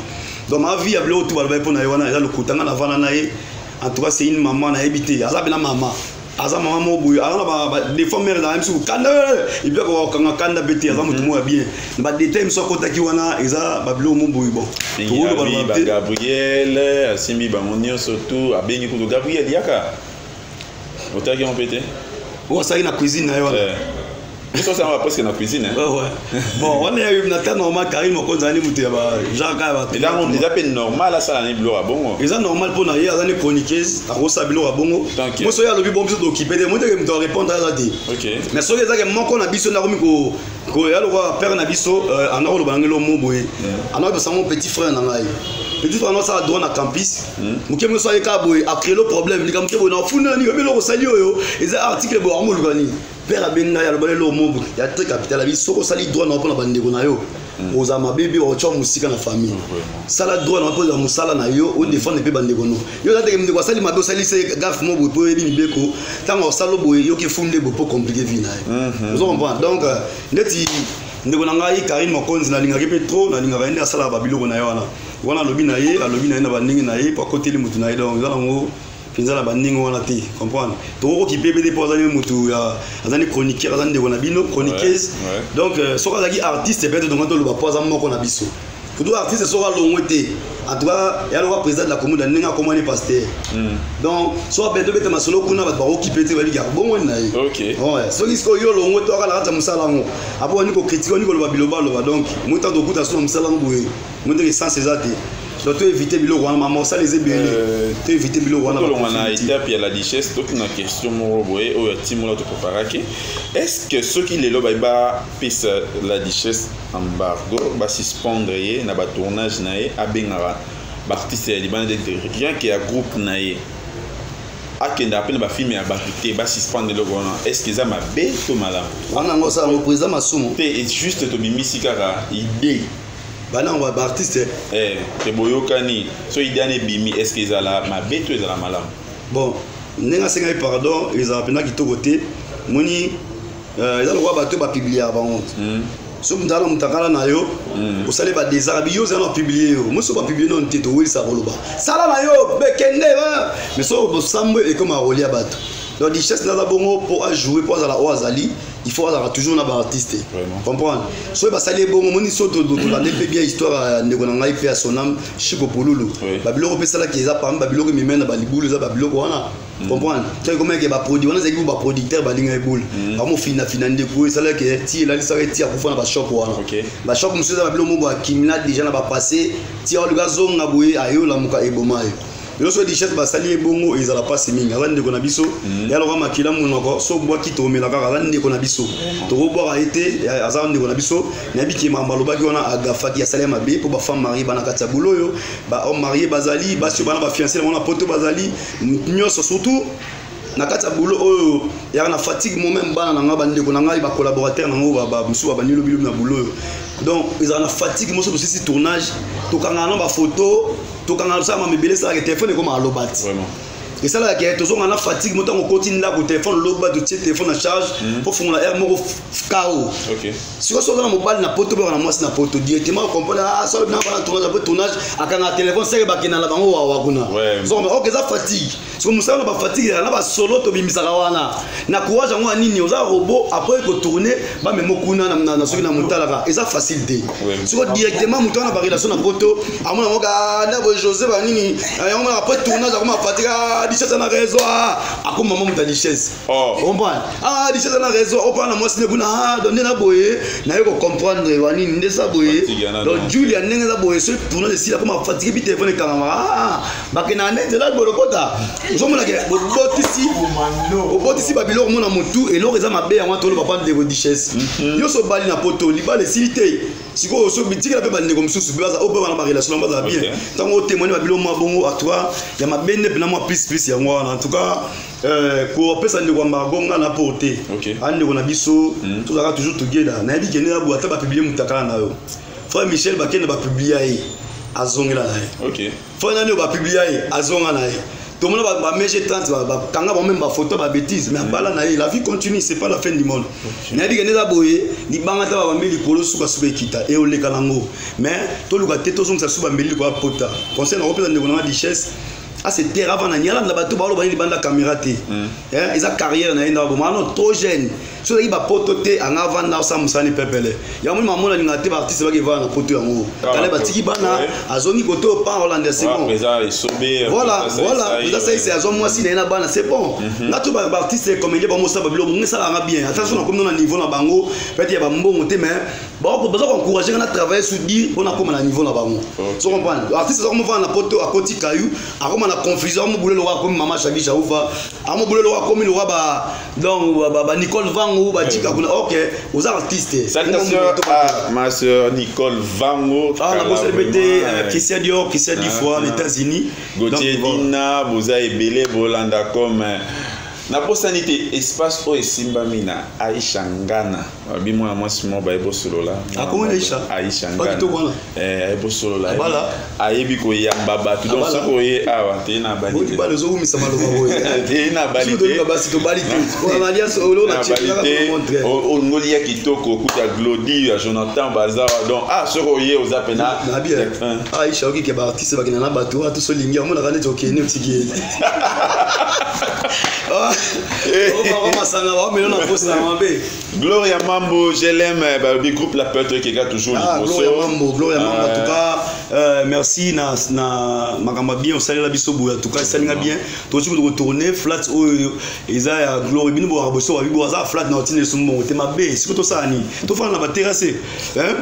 S1: Donc ma vie a bleu tout va le pour na yona, il a le kutanga na vana na ye. En tout cas, c'est une maman na habité. Aza bena maman. Aza maman mo boy. Alors bah des fois mère na même sou kanda. Il bien ko kanga kanda beti aza mutu mo bien. Ba détail me so kota ki wana eza ba bleu mo boy bon.
S2: Gabriel, Asimi Bamonio surtout a bengi ko Gabriel yaka. Otaki on pété.
S1: Oh ça y na cuisine na yona.
S2: ça ça va presque dans cuisine hein.
S1: Ouais. Bon, on est na temps normal Karim Mokonzi ani mutu ya ba Jean Kaba.
S2: Et là on déjà peine normal là ça la bilo à bongo.
S1: Ils ont normal pour naïe azani chroniqueuse a rosa bilo à bongo. Moi so ya lobi bon biso d'occuper de moi de me répondre à ça dit. OK. Mais so les que moko na biso na komi ko ya lo père na biso ana lo bangelo mo boye. Ana ba mon petit frère na ngai. Petit frère na ça droit na campus. Mukemwe so ya ka boye a créé le problème ni kamke boye na funa ni ko lo sali yo. Ils article bo amu lugani. Père abenga ya lobale lo mobu ya très capital la vie soko sali droit na pona bandeko na yo ozama bébé o tcho musika na famille sala droit na pona musala na yo o défendre pe bandeko no yo la te mde ko sali mabe sali se gaf mobu po ebi mibeko tango salo boye yo ke funde bo po compliqué vie na yo vous comprenez donc ndeti ndeko na ngai Karim Mokonzi na lingaki pe trop na lingaka ende asala babilo na yo wana lobi na ye na bandingi na ye po côté li mutu na ye donc zala ngo pinzala bandingo wana te comprendre to ki bébé pour azali mutu ya azali chroniqueur azali ndeko na bino chroniqueuse donc soka zaki artiste peut-être donc to loba po azali moko na biso tout artiste soka longwete en tout cas ya le président de la commune ndinga comment les pasteur donc so peut-être bete masolo kuna ba occuper te bali garbo na ye OK ouais so kisko yo longwete akala kata musala ngo apo ni ko critique ni ko loba biloba loba donc muta to kuta so musala ngo boye muta ke sans césar te donc tu éviter bilo wana maman ça les ébélés tu éviter bilo wana
S2: on a étape il y a la richesse toute une question mo boye o timola to préparer est-ce que ceux qui les loba ba pisse la richesse embargo ba suspendre na ba tournage na e abengara ba artiste ya libana de rien qui a groupe na e akenda apena ba film ya ba te ba suspendre le wana est-ce que ça m'a bé to mala
S1: wana ngo ça représente masumo
S2: et juste to bimisi kaka idée
S1: bana on va artiste
S2: te boyokani so idane bimi est-ce que ezala mabe to ezala malamu
S1: bon nenga senga pardon ezala pena kitoko te moni ezala ko bato ba publier avant so mutala mutakala na yo osale ba désarbi yo zana publier yo mo so ba publier non te to weli sa koloba sala na yo be kende mais so bo sambo e comme a rolia bato donc richesse na bongo pour jouer pour azala oazali il faut avoir toujours na ba artiste comprendre so ba sali bongo moni so to la nepe bien histoire ndeko na ngai pe a sonam Chiko Polulu ba biloko pe sala ki eza pam ba biloko mimena ba libulu za ba biloko wana comprendre tu comment que ba produit wana zaki ba producteur ba linga ebulu ba mo fina ndeko sala que ti la lisa ti a kufana ba shop wana ba shop musuza ba biloko mo ba kimina déjà na ba passé ti o lugazo ngaboye ayo la muka ebomayo yo so richesse ba sali bongo ezala pas mingi azande ndeko na biso ya lo makila munoko so bwa ki to mela kaka azande ndeko na biso to bwa été azande ndeko na biso na biki mamba lo baki wana agafaki ya sali mabe pour ba femme mariée bana kata buloyo ba homme marié bazali ba so bana ba fiancé na poto bazali nyoso surtout na kata bulo oyo ya na fatigue mo même bana na ngaba ndeko na ngai ba collaborateur na ngo ba musu ba banilo bilu na bulo donc ils ont la fatigue mo so si tournage to kanga na ba photo to kanga ça ma mebele ça que téléphone comme à lobati vraiment et ça là que toujours on a fatigue montant on continue là pour téléphone loba de téléphone en charge pour faire la air mo KO OK si on sort dans mobile na poto ba na moi na poto directement comprendre ah ça na ba tournage akanga téléphone c'est ba kina la bango wa kuna donc OK ça fatigue si on musala ba fatigue na ba solo to bimisaka wana na courage ngo nini oza robot après ko tourner ba memo kuna na soki na mutalaka et ça facilité si on directement mutana ba relation na poto amona ngo ga na bo José ba nini on après tournage comme fatigue richesse na réseau ako maman muta richesse comprendre richesse na réseau on parle moi c'est kuna donner na boye na yo comprendre wani ndesa boye donc Julia ndenge za boye ce tournage ici là comme fatigue bi téléphone camera ba kena ndenge la bolokota ozomona ke botisi babilo mona mutu et l'or eza mabe yango tolo papa de richesse yo so bali na poto libale silité siko so bitiki la pe bande comme sous baza ope bana ba relation baza bien tango témoigner babilo mabongo à toi ya mabende pena moi plus yango en tout cas ko pesa ndeko mbagonga na porter ande ko na biso tout ça toujours together na bi kene ya boata ba publier mutakala na yo frère Michel bakene ba publier azongela na
S2: OK
S1: frère nani ba publier azonga na tout le monde va mettre 30 va kanga ba même ba photo ba bêtise mais bala na la vie continue c'est pas la fin du monde na bi kene za boye ni bangata ba meli polo suka suka kita et ole kalango mais to luka teto zonga suba meli ko pota conseil na représenter ndeko na richesse ah c'est terre avant na nyala na bato ba lo ba ni banda caméra te ils a carrière na enda bo mano trop jeune so il va pototer en avant là ça musani pepele ya moi maman la ngate artiste va qui va na poto yango kale batiki bana azongi côté au pas hollandais c'est bon voilà ça c'est azon moi si na bana c'est bon ngato ba artiste comédien ba mosa ba bilo ngi sala nga bien attention comme na niveau na bango peut-être ya ba mbongo te mais bon besoin encourager na travailler sur dire on a comme na niveau na bango so comprendre artiste comme va na poto à côté caillou a comme na confusion mo boulelo wa comme maman Chabi Chaoufa a mo boulelo wa comme le wa ba donc ba Nicole Vango ba tika kuna OK aux artistes
S2: salutations à ma sœur Nicole Vango
S1: la bosse répété Christian Dior Christian 10 fois les États-Unis
S2: Gauthier Dina Boza Ebele Bolanda comme na posanité espace o esimba mina Aisha Ngana bi moi simo ba ebo solo la
S1: comment
S2: Aisha Ngana ebo solo la ayebi ko yamba batu donc ce ko ye awa te na balité
S1: ba lezo mi sama lo ba
S2: te na balité
S1: ba si to balité on a dia solo na
S2: chika o ngoli ya kitoko kuta Glody ya Jonathan Bazar donc ce ko ye aux apena
S1: Aisha oki ke ba artiste ba kina na batu to so lingi mo na kana to kene otiki
S2: Gloria Mambo, je l'aime, le groupe La Peutre qui a toujours
S1: Gloria Mambo, en tout cas, merci na makamba bien au salut la bisobo en tout cas ça n'ira bien toi tu veux retourner flat ils a Gloria bino bo aboso wa bibo za flat na otine sumbo te mabe siko to ça ni to fa na ba terrasse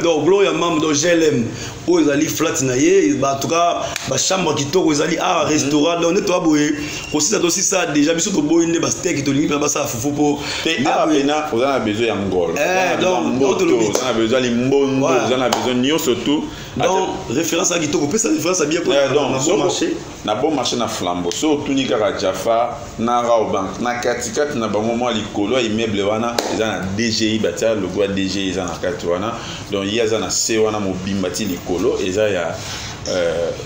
S1: donc Gloria Mambo donc je l'aime o ils ali flat na ye en tout cas ba chambre qui to ils ali à restaurant donc to aboye aussi ça déjà biso to boye ne ba steak to lingi ba ça fufu po
S2: te apena on a besoin ya ngolo donc on a besoin limbondo on a besoin nyo surtout
S1: donc référence à Kitoko, ça référence à bien pour
S2: bon marché. Na bon marché na flambeau. So tuni kaka Jaffa na Raobank na katikati na ba moment likolo immeuble wana eza na DGI batia logo DGI eza na kati wana. Donc il y a na C wana mobimba ti likolo eza ya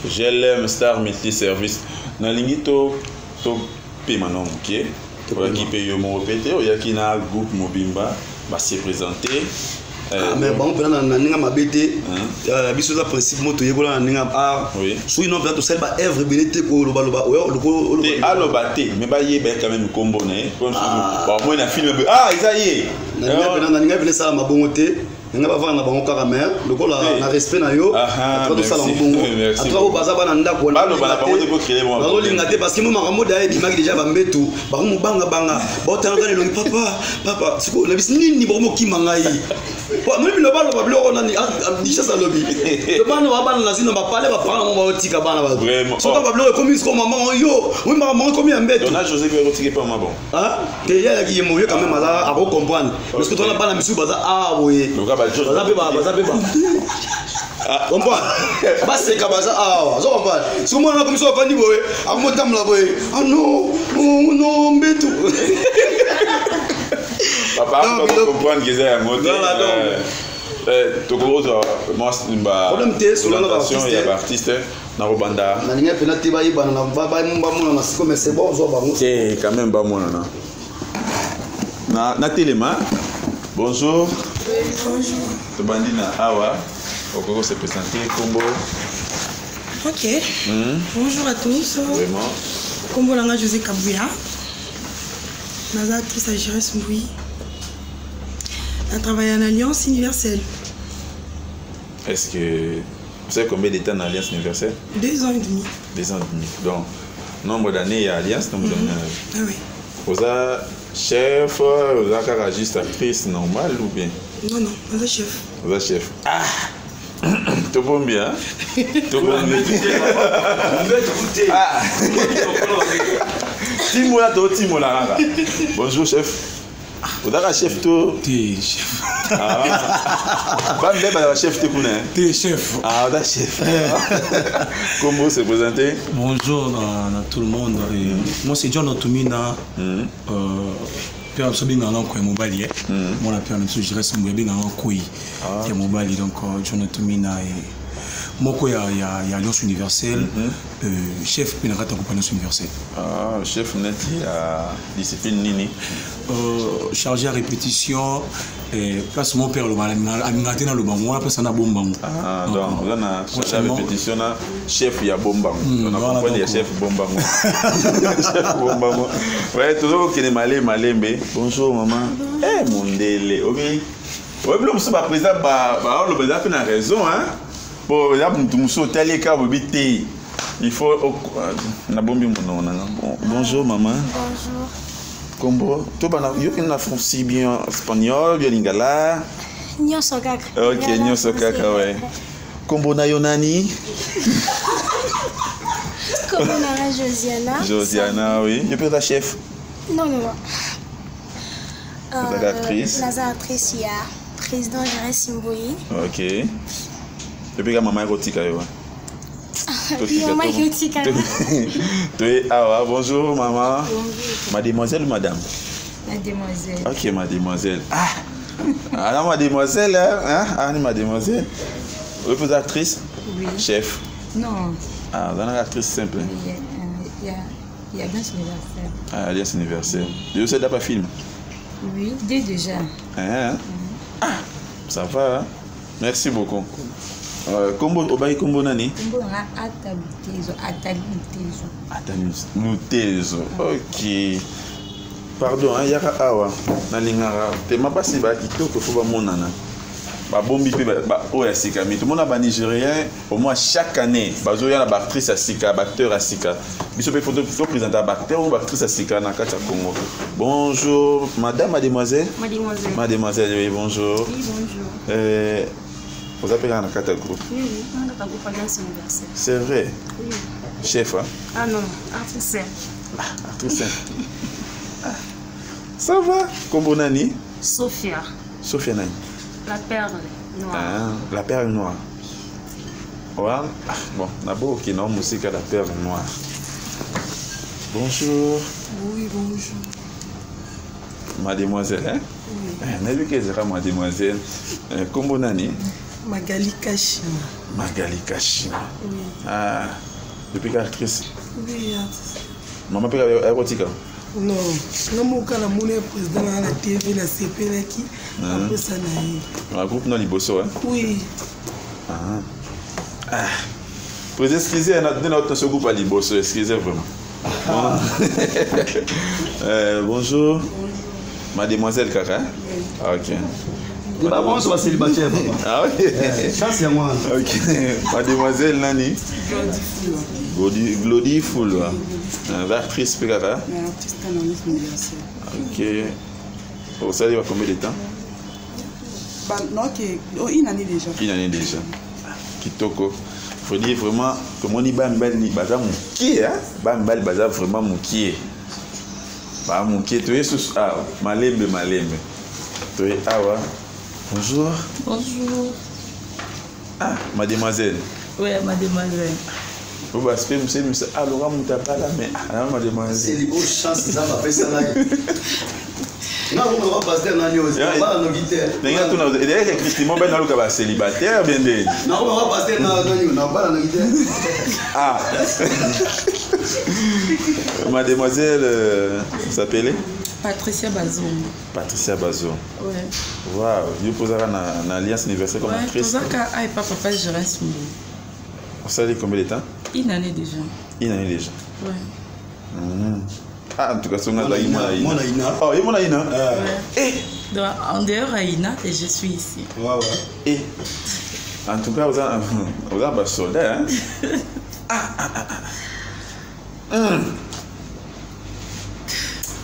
S2: GLM Star Multi Service na lingito to paiement non OK. Pour qui paye mo répéter o ya ki na groupe mobimba va se présenter.
S1: Mais bon pendant na ninga mabete biso za principe moto yekola na ninga so ino peut to ba œuvre belité ko loba
S2: te mais ba yeba quand même combo né bon moi na film isaïe
S1: na ninga vele sala mabongo te nga ba vana bango kaka mer lokola na respect na yo to sala mbongo atra baza bana ndako
S2: na ba bango te ko créer moi
S1: ba linga te parce que mo makambo da di maki déjà ba mbetu ba mo banga ba tanga le papa siko na bisini ba mo kimangai moi le balo ba bloko na ni disha sa lobby le bana ba bana na zino ba pale ba prendre mo ba tika bana ba so ba bloko comme isso maman yo oui maman comme ya mbetu
S2: on a José qui retirer pas ma bon
S1: te ya ki mo yo quand même ala a comprendre parce que toi na bana misu baza oui baza pe comprends baseka baza zo comprendre si moi na comme ça vandi boye akomotamla boye non mbetu
S2: papa on comprendre que c'est un mot to cause moi
S1: problème te sur
S2: l'artiste na robanda
S1: na ninga pena te ba yibana na ba mona na siko mais c'est bon zo bango
S2: c'est quand même ba mona na téléma bonjour.
S3: Bonjour.
S2: Tobandina Awa, Okoko se présenter Combo.
S3: Ok. Bonjour à tous.
S2: Vraiment.
S3: Combo Langa José Kabouya. Naza actrice à Gérès Mboui. Elle travaille en Alliance Universelle.
S2: Est-ce que vous savez combien d'états en Alliance Universelle?
S3: 2 ans et demi.
S2: 2 ans et demi. Donc, nombre d'années il y a Alliance, nombre d'années.
S3: Ah oui.
S2: Vous avez chef, vous avez juste actrice normale ou bien?
S3: Non, vous êtes chef.
S2: Vous êtes chef. Ah! Tout bon bien? Tout bon bien? Ah! Timola. Bonjour chef. Vous avez chef tout?
S4: T'es chef.
S2: Chef
S4: t'es chef.
S2: Ah, vous êtes chef. Comment se présenter?
S4: Bonjour à tout le monde. Moi c'est John Otumina. Père Absolu dans l'encre mobile. Moi la père Absolu je reste mobile dans l'encre qui est mobile donc John Otumina et moi il y a Alliance Universelle chef puis la compagnie universelle.
S2: Ah chef net à discipline nini.
S4: Chargé à répétition place mon père le mal amingaté na le bango on place na bomba
S2: ah donc on a changé la répétition na chef ya bomba on a compris le chef bomba chef bomba ouais toujours que les malembe bonjour maman eh mondele ok ouais le monsieur ba président ba le président fait na raison hein pour là tout monsieur télé ka bobité il faut na bombi mon bonjour maman
S5: bonjour
S2: Combo, tu vas na français bien espagnol, bien lingala.
S5: Nyoso kaka.
S2: Ok, nyoso kaka ouais. Combo na yonani.
S5: Combo na Josiana.
S2: Josiana, oui. Je peux être la chef.
S5: Non.
S2: La actrice.
S5: La actrice, il y a président Jerez Simboui.
S2: Ok. Je peux être maman érotique yo.
S5: Maman érotique.
S2: Bonjour maman.
S5: Bonjour.
S2: Mademoiselle ou madame?
S5: Mademoiselle.
S2: Ok, mademoiselle. Ah, mademoiselle, hein? Ah, mademoiselle. Vous êtes actrice?
S5: Oui.
S2: Chef?
S5: Non.
S2: Ah, vous êtes une actrice simple.
S5: Il y a Alliance Universelle.
S2: Ah, Alliance Universelle. Vous êtes d'abord film?
S5: Oui, déjà.
S2: Hein? Ah, ça va, hein? Merci beaucoup. Combo nani?
S5: Combo na
S2: Atalutezo. Ok. Pardon, hein, yaka awa. Na lingara. Te mabasi ba kitoko fo ba monana. Ba bombi pe ba oya sika mi. Tout le monde ba nigérien au moins chaque année. Ba zo ya na ba actrice à sika, ba acteur à sika. Biso pe photo présenter ba acteur ou ba actrice à sika na kata Congo. Bonjour, madame, mademoiselle. Mademoiselle, oui, bonjour.
S5: Oui, bonjour.
S2: Vous appelez un carte groupe?
S5: Oui, on a un groupe Alliance Universelle.
S2: C'est vrai?
S5: Oui.
S2: Chef, hein?
S5: Ah non, artiste.
S2: Ah, artiste. Ça va? Comment nani?
S5: Sophia.
S2: Sophia nani?
S5: La perle noire.
S2: Ah, la perle noire. Ouais. Ah, bon, d'abord, qui n'a musique à la perle noire. Bonjour.
S3: Oui, bonjour.
S2: Mademoiselle, hein? Oui. N'a vu que c'est mademoiselle. Comment nani?
S3: Magali Kashima.
S2: Magali Kashima.
S3: Oui.
S2: Ah, depuis quelle actrice?
S3: Oui, artiste.
S2: Maman peut être érotique?
S3: Non, non, mon cas, mon président à la TV, la CP, là, qui après ça n'a
S2: un groupe non liboso, hein?
S3: Oui.
S2: Pour excusez, notre groupe à liboso, excusez vraiment. Bonjour. Mademoiselle Kaka? Ok.
S1: Bon, c'est célibataire.
S2: Ah oui?
S1: Ça, c'est moi.
S2: Ok. Mademoiselle Nani? Glody Foul. Actrice Kaka?
S3: Artiste à l'Alliance Universelle.
S2: Ok. Vous savez combien de temps?
S3: Non, une année déjà.
S2: Une année déjà. Kitoko. Il faut dire vraiment que mon Ibambal ni baza moukié, hein? Bambal baza vraiment moukié. Bah moukié, tu es sous. Ah, malembe. Tu es awa. Bonjour.
S6: Bonjour.
S2: Ah, mademoiselle.
S6: Oui, mademoiselle.
S2: Vous parce que monsieur, ah, Laurent Moutabala, mais ah, mademoiselle.
S1: C'est les beaux chances, ça va faire ça là. Non, on va passer dans la news. On va dans nos guitares.
S2: D'ailleurs, tout le monde est Christine, ben nous sommes célibataires, bien dit.
S1: Non, on va passer dans la news. On va dans nos guitares.
S2: Ah. Mademoiselle, vous s'appelez?
S6: Patricia Bazoum.
S2: Patricia Bazoum.
S6: Oui.
S2: Waouh, vous posez dans l'Alliance Universelle comme actrice.
S6: Oui, tout ça, et papa Jerez Simboui.
S2: Vous savez combien de temps?
S6: Une année déjà.
S2: Une année déjà.
S6: Oui.
S2: Ah, en tout cas, c'est un Ina.
S1: Mon Ina.
S2: Oh, il y a mon Ina.
S6: Donc, en dehors à Ina, et je suis ici.
S1: Ouais.
S2: Et en tout cas, vous avez un soldat. Hein?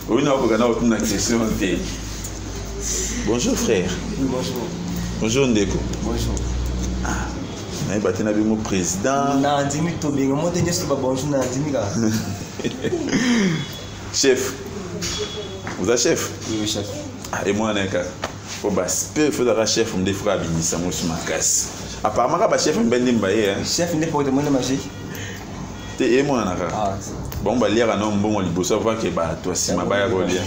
S2: Oui, non, vous avez une question. Bonjour, frère.
S7: Bonjour.
S2: Bonjour, Ndeko.
S7: Bonjour.
S2: Ah, vous avez un président.
S7: Nandimi Tobinga, moi, je suis bonjour, Nandimi.
S2: Chef. Vous êtes chef?
S7: Oui, chef.
S2: Ah, et moi, il faut que chef me défra binisa moi sur ma casse. Apparemment, le chef me ben dimbaye.
S7: Chef n'est pas de mon manger.
S2: T'es et moi naka.
S7: Ah.
S2: Bon bah lire un homme bon on liboso voir que bah toi si ma baya go lire.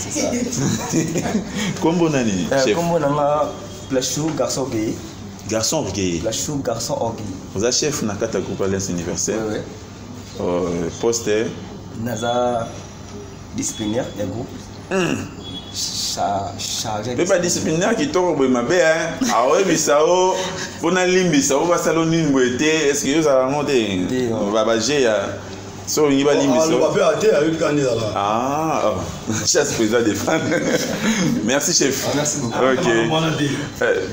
S2: Combo nani chef.
S7: Combo nanga plachou garçon gay.
S2: Garçon gay.
S7: Plachou garçon orgueil.
S2: Vous êtes chef na kata groupe Alliance Universelle.
S7: Oui.
S2: Poste
S7: Naza disciplinaire des groupes. chargé.
S2: Pe pas disciplinaire qui toko boy mabe hein. Ah ouais bisao pona limbisa o basalo nini boete est-ce que yo ça va monter? Va bager ya. So on y va limbiso.
S1: On va faire athée avec candidat là.
S2: Ah, chef président des fans. Merci chef.
S7: Merci beaucoup.
S2: OK.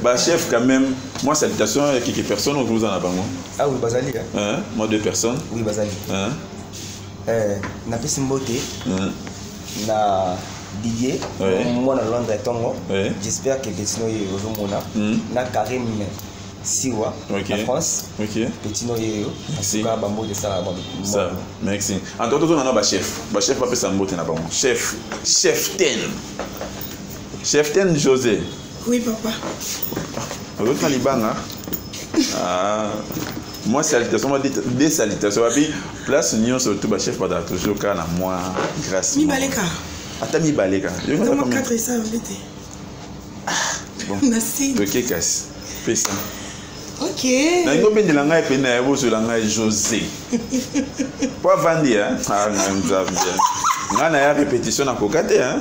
S2: Bah chef quand même, moi salutations à quelques personnes on vous en a pas moi.
S7: Ah oui, Bazali.
S2: Hein? Moi 2 personnes.
S7: Oui, Bazali.
S2: Hein?
S7: Na pesi mbote. Na Didier, moi na Londres Tongo. J'espère que Betino est au Mona. Na Karim Siwa, en France.
S2: OK.
S7: Betino est au Bambo de ça.
S2: Ça, merci. En tout cas, on a un chef. Le chef va faire sa mbote na ba. Chef Ten. Chef Ten José.
S3: Oui, papa.
S2: L'autre Libanga. Ah. Moi, salutations, moi, des salutations. Et puis, place, nous surtout, le chef va toujours quand moi, grâce.
S3: Mi baleka.
S2: Attends, mi baleka.
S3: Je vais faire 4 et ça, en fait.
S2: Bon.
S3: Merci.
S2: Ok, casse. Fais ça.
S3: Ok.
S2: Na ngo bende la ngai pena ya boso la ngai José. Pour vendre hein. Ah, nza bien. Ngana ya répétition na kokate hein.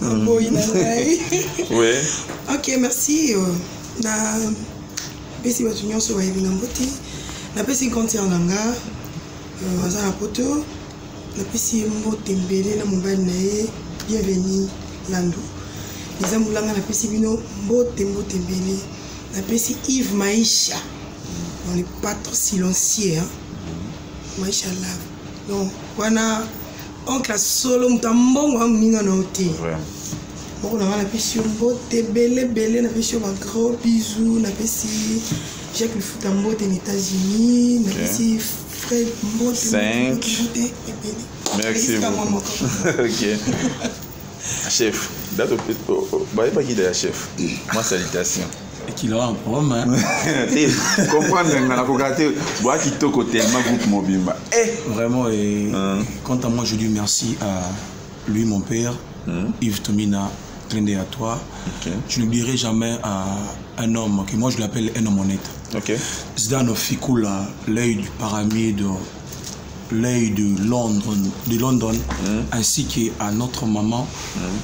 S3: Oui, ngai.
S2: Oui.
S3: Ok, merci. Na pesi batu nyonso ba yebi na mboti. Na pesi konti nanga. Aza na poto. Na pesi mbote mbele na mobali na ye. Bienvenue Lando. Nisa mulanga na pesi bino mbote mbele. Na pesi Yves Maïcha. On est pas trop silencieux hein. Maïcha lave. Donc wana oncle solo mutambongo wa minga na hotel.
S2: Vraiment.
S3: Bon on a pesi mbote bele na pesi un gros bisou na pesi Jacques le foot en mbote aux États-Unis na pesi Fred mbote
S2: 5. Merci beaucoup. OK. Chef, date pas qui est chef. Moi salutations.
S4: Et qu'il aura un problème.
S2: Comprendre qui tellement groupe Mobimba.
S4: Vraiment, et quant à moi, je dis merci à lui, mon père, Yves Tomina, clin d'œil à toi. Je n'oublierai jamais un homme, que moi je l'appelle un homme honnête. Zdano Fikula, l'œil du Paramide, l'œil de London, ainsi qu'à notre maman,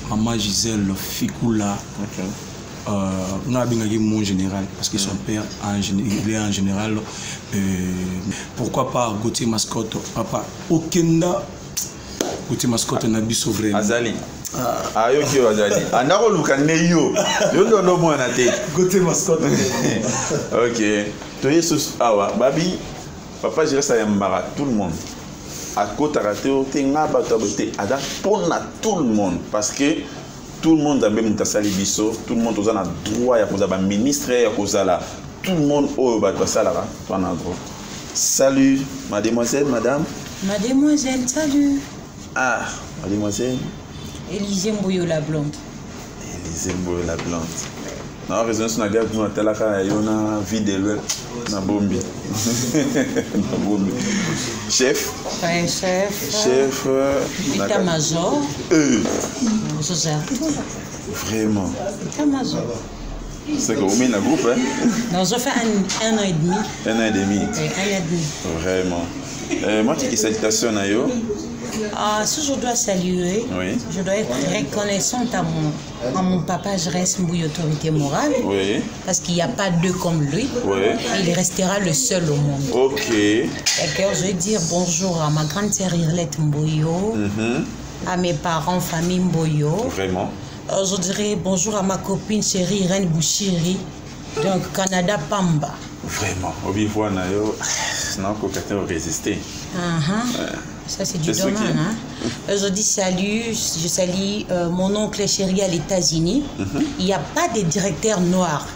S4: maman Gisèle Fikula. On a bien mon général parce que son père il est en général. Pourquoi pas Gauthier Mascotte, papa Okenda Gauthier Mascotte Nabi Souverain
S2: Azali. Ah yo ki Azali. Anako lukane yo. Yo ndo mo na te.
S7: Gauthier Mascotte.
S2: OK. To yesus awa babi papa je reste à Yambara tout le monde. À côté raté o te ngaba to boté ada pour tout le monde parce que tout le monde a même tasali biso, tout le monde a droit à cause de ministre à cause là. Tout le monde au bas de ça là, toi en droit. Salut mademoiselle, madame.
S6: Mademoiselle, salut.
S2: Ah, mademoiselle.
S6: Élisée Mboyo la blonde.
S2: Élisée Mboyo la blonde. Non, raison sur la guerre nous telaka yona vide le na bombi. Na bombi. Chef.
S6: Ouais, chef.
S2: Chef.
S6: État-major. Je gère tout.
S2: Vraiment.
S6: État-major.
S2: C'est que vous mettez le groupe hein?
S6: Non, je fais un an et demi.
S2: 1 an et demi.
S6: Oui, 1 an et demi.
S2: Vraiment. Moi, tu as salutations à yo.
S6: Si je dois saluer, je dois être reconnaissante à mon papa, je reste Mbouy autorité morale.
S2: Oui.
S6: Parce qu'il n'y a pas deux comme lui.
S2: Oui.
S6: Il restera le seul au monde.
S2: OK.
S6: D'accord, je vais dire bonjour à ma grande sœur Irlette Mboyo, à mes parents, famille Mboyo.
S2: Vraiment.
S6: Je dirais bonjour à ma copine chérie Irène Bouchiri, donc Canada Pamba.
S2: Vraiment. Au vivant, non, qu'on résister.
S6: Ça c'est du domaine. Hein? Je dis salut, je salue mon oncle chéri à les États-Unis. Il n'y a pas de directeur noir.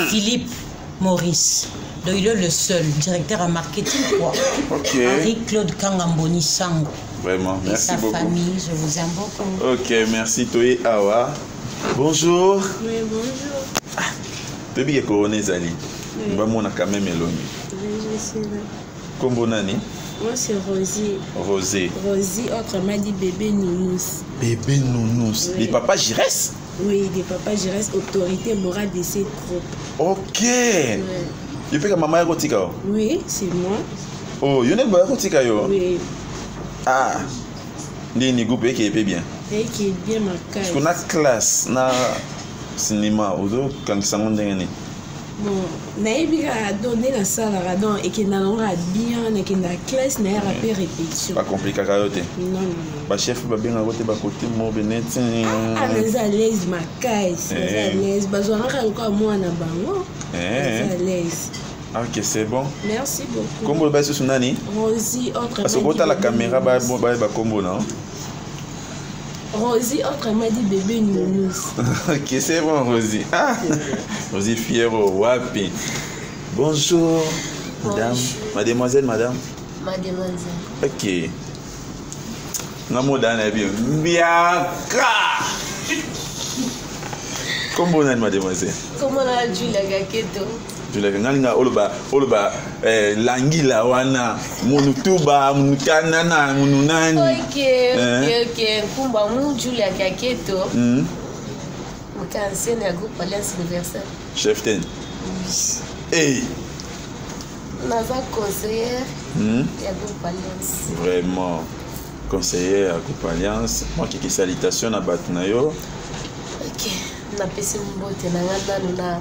S6: Philippe Maurice. Donc il est le seul directeur en marketing quoi. Henri-Claude Kangamboni Sango.
S2: Vraiment,
S6: et
S2: merci
S6: sa
S2: beaucoup.
S6: Famille, je vous aime beaucoup.
S2: OK, merci Toye Awa. Bonjour.
S5: Oui, bonjour.
S2: Baby est coroné Zali. On va quand même éloigné.
S5: Oui, je suis là.
S2: Combo nani?
S5: Moi, c'est Rosie.
S2: Rosé.
S5: Rosie, autrement dit bébé Nounous.
S2: Bébé Nounous.
S5: Oui.
S2: Les papas Giresse?
S5: Oui, des papas Giresse, autorité morale de cette groupe.
S2: OK. Ouais. Tu fais que maman est rotika?
S5: Oui, c'est moi.
S2: Oh, you n'es pas rotika yo?
S5: Oui.
S2: Ah. Ni groupe qui est bien.
S5: Et qui est bien ma
S2: parce qu'on a classe na cinéma ozo quand ça monte ngani.
S5: Bon, naïbi a donné la salle à radon et qui n'a pas bien et qui n'a classe n'a pas répétition.
S2: Pas compliqué à carotter.
S5: Non.
S2: Ba chef ba bien à côté ba côté mo benet.
S5: Les à l'aise ma caisse, les à l'aise. Bazoana encore moi na bango. Les à l'aise.
S2: Ok, c'est bon.
S5: Merci beaucoup.
S2: Combo le baisse sur nani?
S5: Rosie autrement.
S2: Parce que quand la caméra ba combo non.
S5: Rosie autrement dit bébé Nounous.
S2: Ok, c'est bon Rosie. Ah, Rosie Fiero, wapi. Bonjour, madame. Mademoiselle, madame.
S5: Mademoiselle.
S2: Ok. Namo dana bien. Biaka. Comment on a mademoiselle?
S5: Comment on a Julia Gaketo?
S2: Julia Gaketo, oloba langila wana munutuba munukanana mununani.
S5: Ok. Kumba mu Julia Gaketo. Mukansene ya groupe Alliance Universelle.
S2: Chef ten. Hey.
S5: Naza conseillère. Ya groupe Alliance.
S2: Vraiment. Conseiller à groupe Alliance. Moi qui salutation à Batunayo.
S5: Ok. Na pesi mbote na ngana na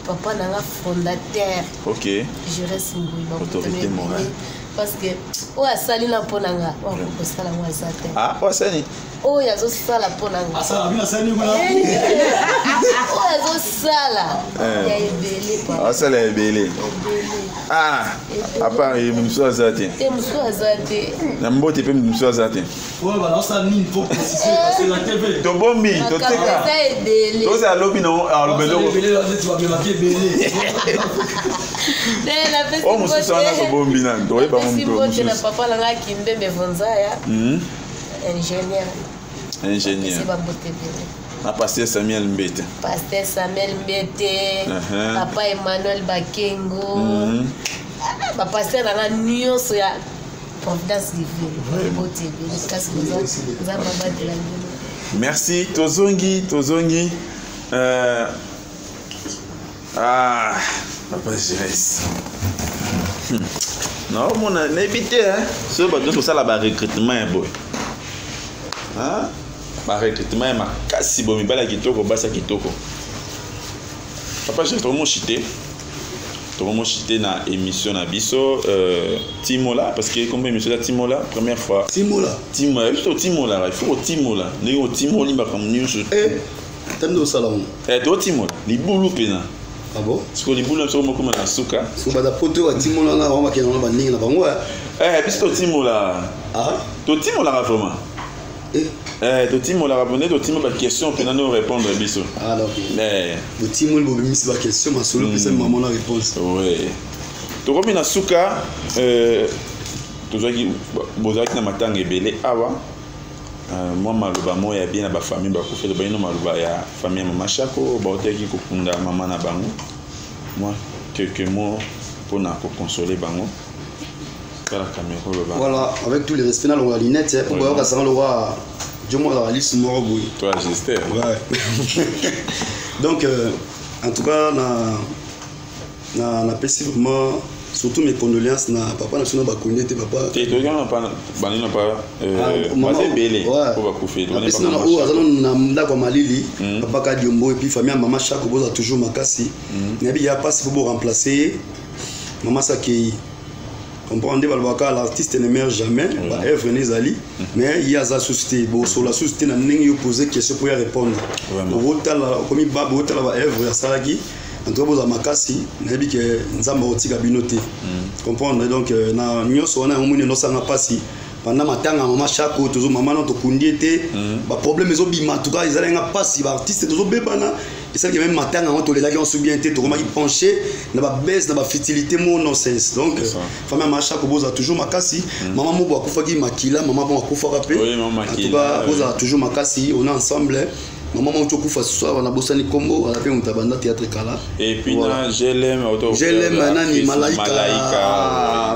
S5: papa na fondateur.
S2: Ok.
S5: Je reste Mbouiba.
S2: Autorité morale.
S5: Parce que o asali na ponanga wa ko sala wa zate.
S2: Ah, o asali.
S5: O yazo sala ponanga.
S1: Asala bina sali ngala.
S5: O yazo sala. Ya ebele pa.
S2: Asala ebele. Ah, apa mumso azate.
S5: Te mumso azate.
S2: Na mbote pe mumso azate.
S1: Ouais, bah là ça ni faut préciser c'est la TV.
S2: To bombi, to teka. To za lobi no alobelo.
S1: Ebele là tu vas bien marquer ebele.
S5: La pesi.
S2: Oh, muso sana ko bombi na. To e ba
S5: mumso. Na papa la ngaki mbembe vonzaya. Ingénieur.
S2: C'est
S5: pas beauté bien.
S2: Na pasteur Samuel Mbete.
S5: Pasteur Samuel Mbete. Papa Emmanuel Bakengo. Ba pasteur na nyonso ya Providence divine. Beauté bien. Kasi za baba de la vie.
S2: Merci Tozongi. Ah, papa Jérès. Non, mon évité hein. Ce bateau ça là ba recrutement boy. Hein? Ba recrutement ma kasi bo mi bala kitoko basa kitoko. Papa j'ai trop mon chité na émission na biso Timola parce que comme émission la Timola première fois.
S1: Timola,
S2: juste Timola, il faut Timola. Néo Timoli ba comme news.
S1: Tando salon.
S2: To Timola, li bulu pena.
S1: Ah bon?
S2: Parce que li bulu so mo comme na suka.
S1: So ba da poto wa Timola na wa makena na ba ninga na bango.
S2: Biso Timola. Ah, to Timola vraiment. To Timola répondre to Timola ba question pena no répondre biso.
S1: Ah donc. Mais le Timola bo bimisi ba question ma solo pesa maman la réponse.
S2: Ouais. To comme na suka to zaki bozaki na matanga ebele awa. Moi maluba moya bien na ba famille ba kufela ba ino maluba ya famille mama Chako ba oteki kokunda mama na bango. Moi quelques mots pour na ko consoler bango. La caméra,
S1: voilà, avec tous les respects dans la lunette, pour voir ça le roi Dieu moi dans la liste Moroboui.
S2: Toi j'espère.
S1: Ouais. Donc en tout cas na pesi vraiment surtout mes condoléances na papa na sona ba connaître papa.
S2: Tu te regardes pas banina pas c'est belé pour ba koufer.
S1: On est na o azana na ndako malili papa ka diombo et puis famille maman Chako boza toujours makasi. Nabi ya pas pour remplacer maman Sakei. Comprendre l'artiste ne meurt jamais, bah œuvre nezali, mais il y a sa société, bon sur la société na ningi yo poser question pour y répondre. Rota la comme ba rota la œuvre ya salaki, en tout cas boza makasi, na bi que nzamba otika binoté. Comprendre donc na nyoso na omuni no sanga pasi. Pendant matanga maman Chako toujours maman no to kundiete, ba problème ezo bima en tout cas ils allaient nga pasi, ba artiste toujours bebana. Et ça qui même matin avant to les lagues on bien été to comment il penché na ba baisse na ba fertilité mon nonsense donc famille macha ko boza toujours makasi maman mo akufa ki makila maman bon akufa rapé en tout cas boza toujours makasi on est ensemble maman mo kufa ce soir on a bossani combo on a fait un tabanda théâtre kala
S2: et puis na GLM
S1: nani malaika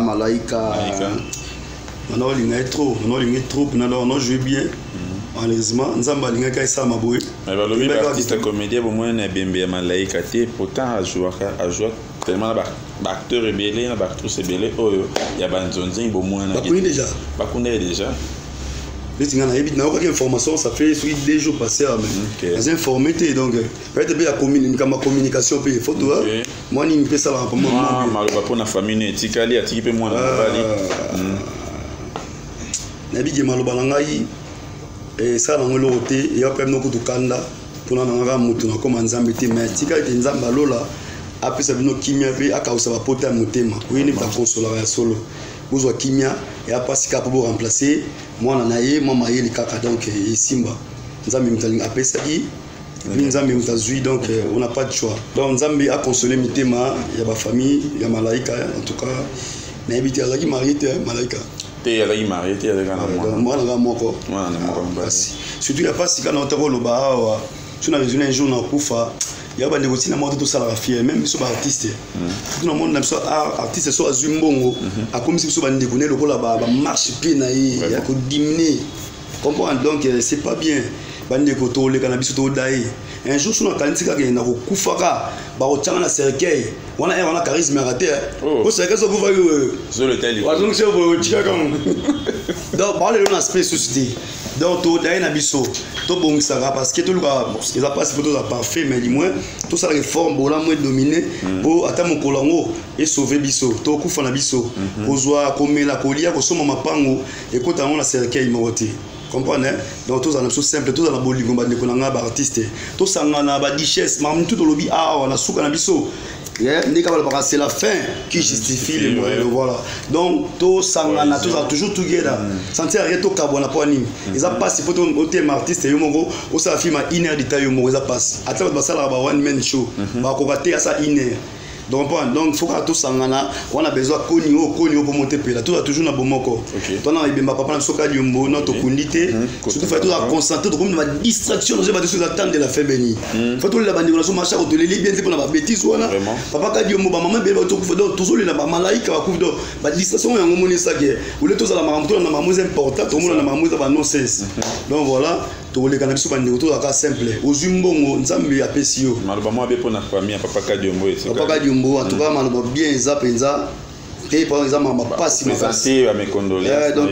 S1: on a linga trop on a joué bien. Malheureusement, Nzamba Lingaka et Sama Boy.
S2: Mais le artiste comédien, au moins, n'a bien bien malaïka. Pourtant, à jouer tellement d'acteurs rebellés, d'actrices rebellés. Oh, il y a Banzonzi, au moins.
S1: Bakouni déjà.
S2: Bakouni déjà.
S1: Aucune information, ça fait 2 jours passés. J'ai informé, donc peut-être la communication, il faut toi. Moi, je ne peux pas ça.
S2: Moi, je suis famille, je suis moi.
S1: Je suis malobanaï et ça, on l'a ôté. Et après, nous avons Kanda pour nous avoir comme un zambité. Mais si quelqu'un est zambalola, après ça, nous kimia, après ça va porter un motema. Oui, nous avons consoler solo. Vous avez kimia et après si capable de remplacer moi nanaye moi maye les kaka donc simba nzambe mutalinga après ça dit nzambe mutazui donc on n'a pas de choix donc nzambe a consolé mitema il y a ma famille il y a malaika en tout cas na habité à la marié malaika
S2: te à la marié te avec un
S1: moi na moko surtout il y a pas si quand on te rôle ba tu n'as besoin un jour na kufa il y a des gens qui sont fiers, même si sont artistes. Tout le monde aime ça, artistes sont azumbongo. À comme si sont des connaît le rôle là-bas, marche bien il y a que diminuer. Comprends donc c'est pas bien. Bande koto le cannabis to dai. Un jour sur la kantika que na kufaka, ba otanga na cercueil. On a charisme raté. Au cercueil ça kufa
S2: sur le tel.
S1: Donc c'est au Chicago. Donc parler de l'aspect société. Donc tout d'ailleurs na biso to bon ça parce que tout le gars ils a pas photo parfait mais du moins tout ça réforme pour la moins dominer pour attendre mon kolango et sauver biso to kufa na biso kozwa komela kolia kosoma mapango et quand on a cercueil moroti comprenez donc tout ça na simple tout ça na bolingo ba ndeko na ba artiste tout ça na ba richesse même tout lobby on a souka na biso. C'est la fin qui justifie les moyens. Voilà. Donc, tout ça, tous toujours together. Sentir rien tout carbone pour nous. Ils ont passé pour au thème artiste et yomogo, au ça film à 1 heure de taille yomogo, ils ont passé. Attends, ça là, one man show. Bah, qu'on va à ça 1 heure. Donc, il faut que tout ça, on a besoin de pour monter. Là, tout a toujours un bon mot. Toi, on a bien papa, on a soka du mot, notre condité. Surtout, il faut tout concentrer, comme une distraction. J'ai pas de choses à attendre de la fin bénie. Il faut tout le bande, on a son machin, on te les lit bien, c'est pour la bêtise. Papa, quand il maman, bien, toujours les malaïka, la distraction, on a un moment ça qui est. Vous voulez tous à la maman, on a ma mousse importante, tout le monde a ma mousse à non-sens. Donc voilà. Tous les cannabis sont tout à simple. Aux Zumbongo, nous sommes à Pessio.
S2: Malheureusement, pour notre famille, Papa Kadiombo.
S1: Papa Kadiombo, en tout cas, malheureusement, bien Zapenza. Et par exemple, ma pas si ma
S2: à mes condoléances.
S1: Donc,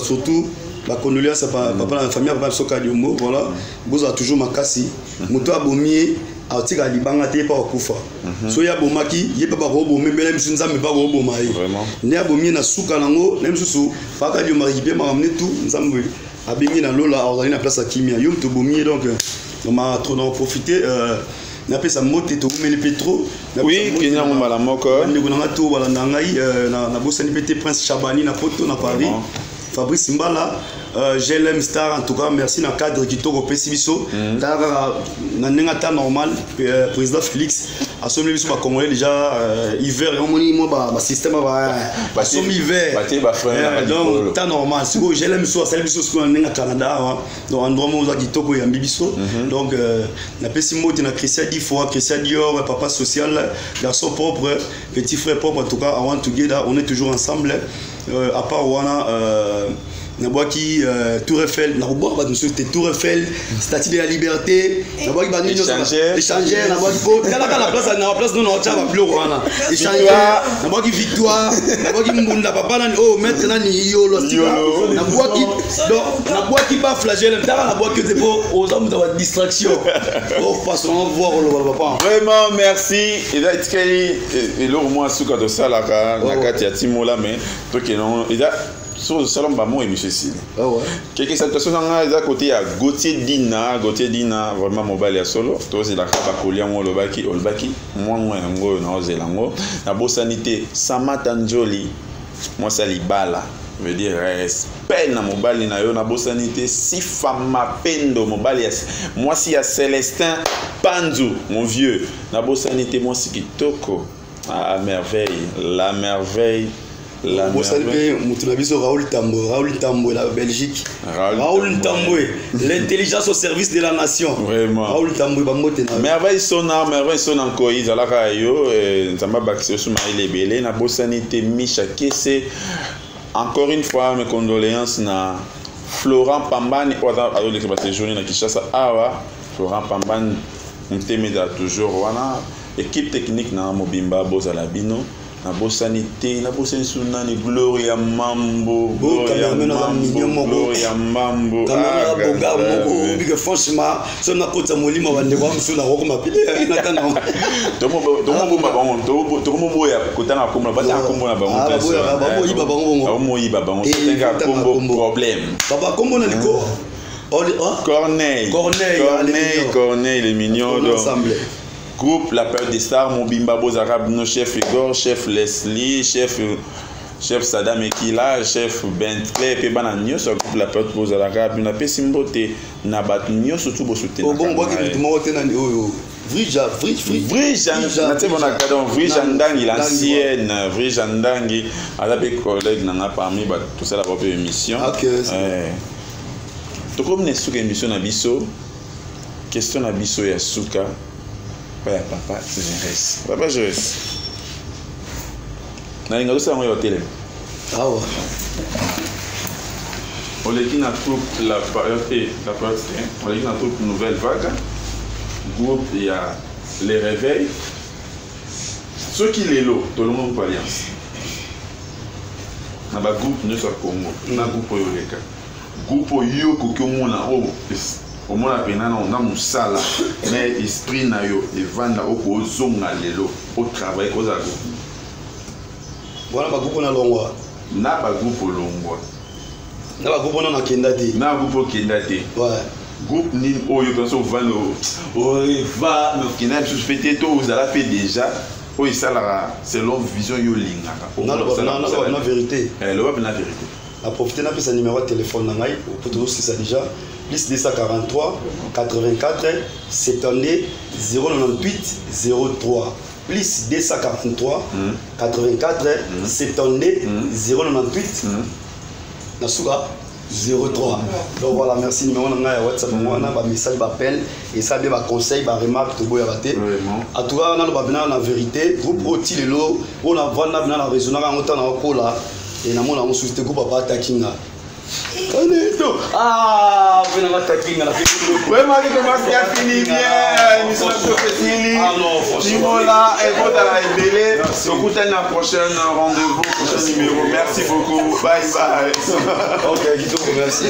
S1: surtout, ma condoléance à papa dans la famille, Papa Kadiombo. Voilà. Vous avez toujours ma cassi. Mouto Abomier. Aotika libanga te pa okufa so ya bomaki ye pa ba robo membele msunza me ba robo mai vraiment ne abomi na suka nango nem susu paka dio mari pe ma amne tout nzambe abimi na lola ordani na place à kimia yom to bomi donc on m'a trop en profiter na pesa mote to meli petro
S2: oui kenya ngomala moko
S1: ne kunanga to wala ndangai na bosani pete prince Chabani na poto na Paris Fabrice Mbala GLM Star en tout cas merci dans cadre qui toko pesibiso na nenga ta normal président Félix a sommi biso ba congolais déjà hiver et on mo ba système ba sommi hiver donc ta normal c'est que GLM so celle biso ko nenga Canada donc endroit mo za qui toko ya bibiso donc na pesimote na Christian Dior papa social garçon propre petit frère propre en tout cas I want together on est toujours ensemble à part wana na boaki Tour Eiffel na boaki ba c'était Tour Eiffel statue de la liberté na boaki ba nini échanger na boaki po kala la place non on taba bleu wana échanger na boaki victoire na boaki mbunda papa nani oh maître nani yolo na boaki ba flagelle na boaki c'est pour aux hommes de distraction oh passons voir le papa
S2: vraiment merci et là et là au moins suka de ça là na kati ya timola mais to que non sur le salon bamo et monsieur Sile. Ah ouais. Quelques salutations à côté à Gauthier Dina vraiment mobile à solo. Toi c'est la capa colia moi le baki moi ngo na ozelango na bosanité Samatanjoli moi ça libala veut dire respect na mobile na yo na bosanité si fama pendo mobile moi si à Célestin Panzu mon vieux na bosanité moi si kitoko à merveille la merveille. Vous savez, Raoul Tambo, la Belgique. Raoul Tambo, l'intelligence au service de la nation. Vraiment.
S1: Raoul Tambo,
S2: merveille son encore. Ils ont la caillou, Zamba Baxio Soumaï Lebele, na Bossanité Micha Kesse. Encore une fois, mes condoléances na Florent Pambani, alors les capacités journée na Kinshasa. Awa, Florent Pambani, on t'aime toujours. Wana, équipe technique na Mobimba Bozalabino. na bosani te na bosani sunani Gloria Mambo
S1: Gloria Mambo franchement so na kota molima bande kwa msuna ko mapile na tana
S2: tomo bomba bango tomo boya kotanga kombo bata kombo na bango yiba bango tenga kombo problème
S1: baba kombo na liko
S2: Corneille les mignons groupe La Peur des Stars Mobimba Bozarab no chef Igor chef Leslie chef Saddam Ekila chef Bentley pe bana nyonso groupe La Peur Bozarab na pesi mbote na bat nyonso tout bosote na
S1: bon boki bituma te na oyo Vrija Ndangi l'ancienne Vrija Ndangi alabe collègue na parmi ba tout ça la propre émission to comme ne suka émission na biso question na biso ya suka ya papa je reste na linga dosa ngoyo télé awa
S2: on leki na troupe la période on leki na troupe nouvelle vague groupe ya les réveils ceux qui lelo tout le monde alliance na ba groupe ne so Congo na groupe yo leka groupe yo kokiomona omona pena na musala mais esprit na yo evanda okozonga lelo au travail koza groupe
S1: voilà ba groupe na longwa
S2: na ba groupe longwa
S1: na ba groupe na kenda te
S2: na groupe kenda te
S1: ouais
S2: groupe ni oyo penso vano va no kenda sous pété to uzala pe déjà o isala selon vision yo lingaka
S1: na vérité
S2: le web na vérité
S1: a profiter na pesa numéro de téléphone na ngai pour tout ça déjà plus 243 84 72 098 03 plus 243 84 72 098 na suka 03 donc voilà merci numéro na ngai WhatsApp moi na ba message ba appel et ça bien ba conseil ba remarque to boya baté en tout cas na ba bina na vérité groupe otilelo on a vendre na raisonner en temps na kola et na mona musute ko papa takinga Anito vena matakinga na fiku
S2: ouais mari commence à finir bien mission professionnelle Timola et votre la ébélé donc la prochaine rendez-vous prochain numéro merci beaucoup bye bye
S1: OK Guido merci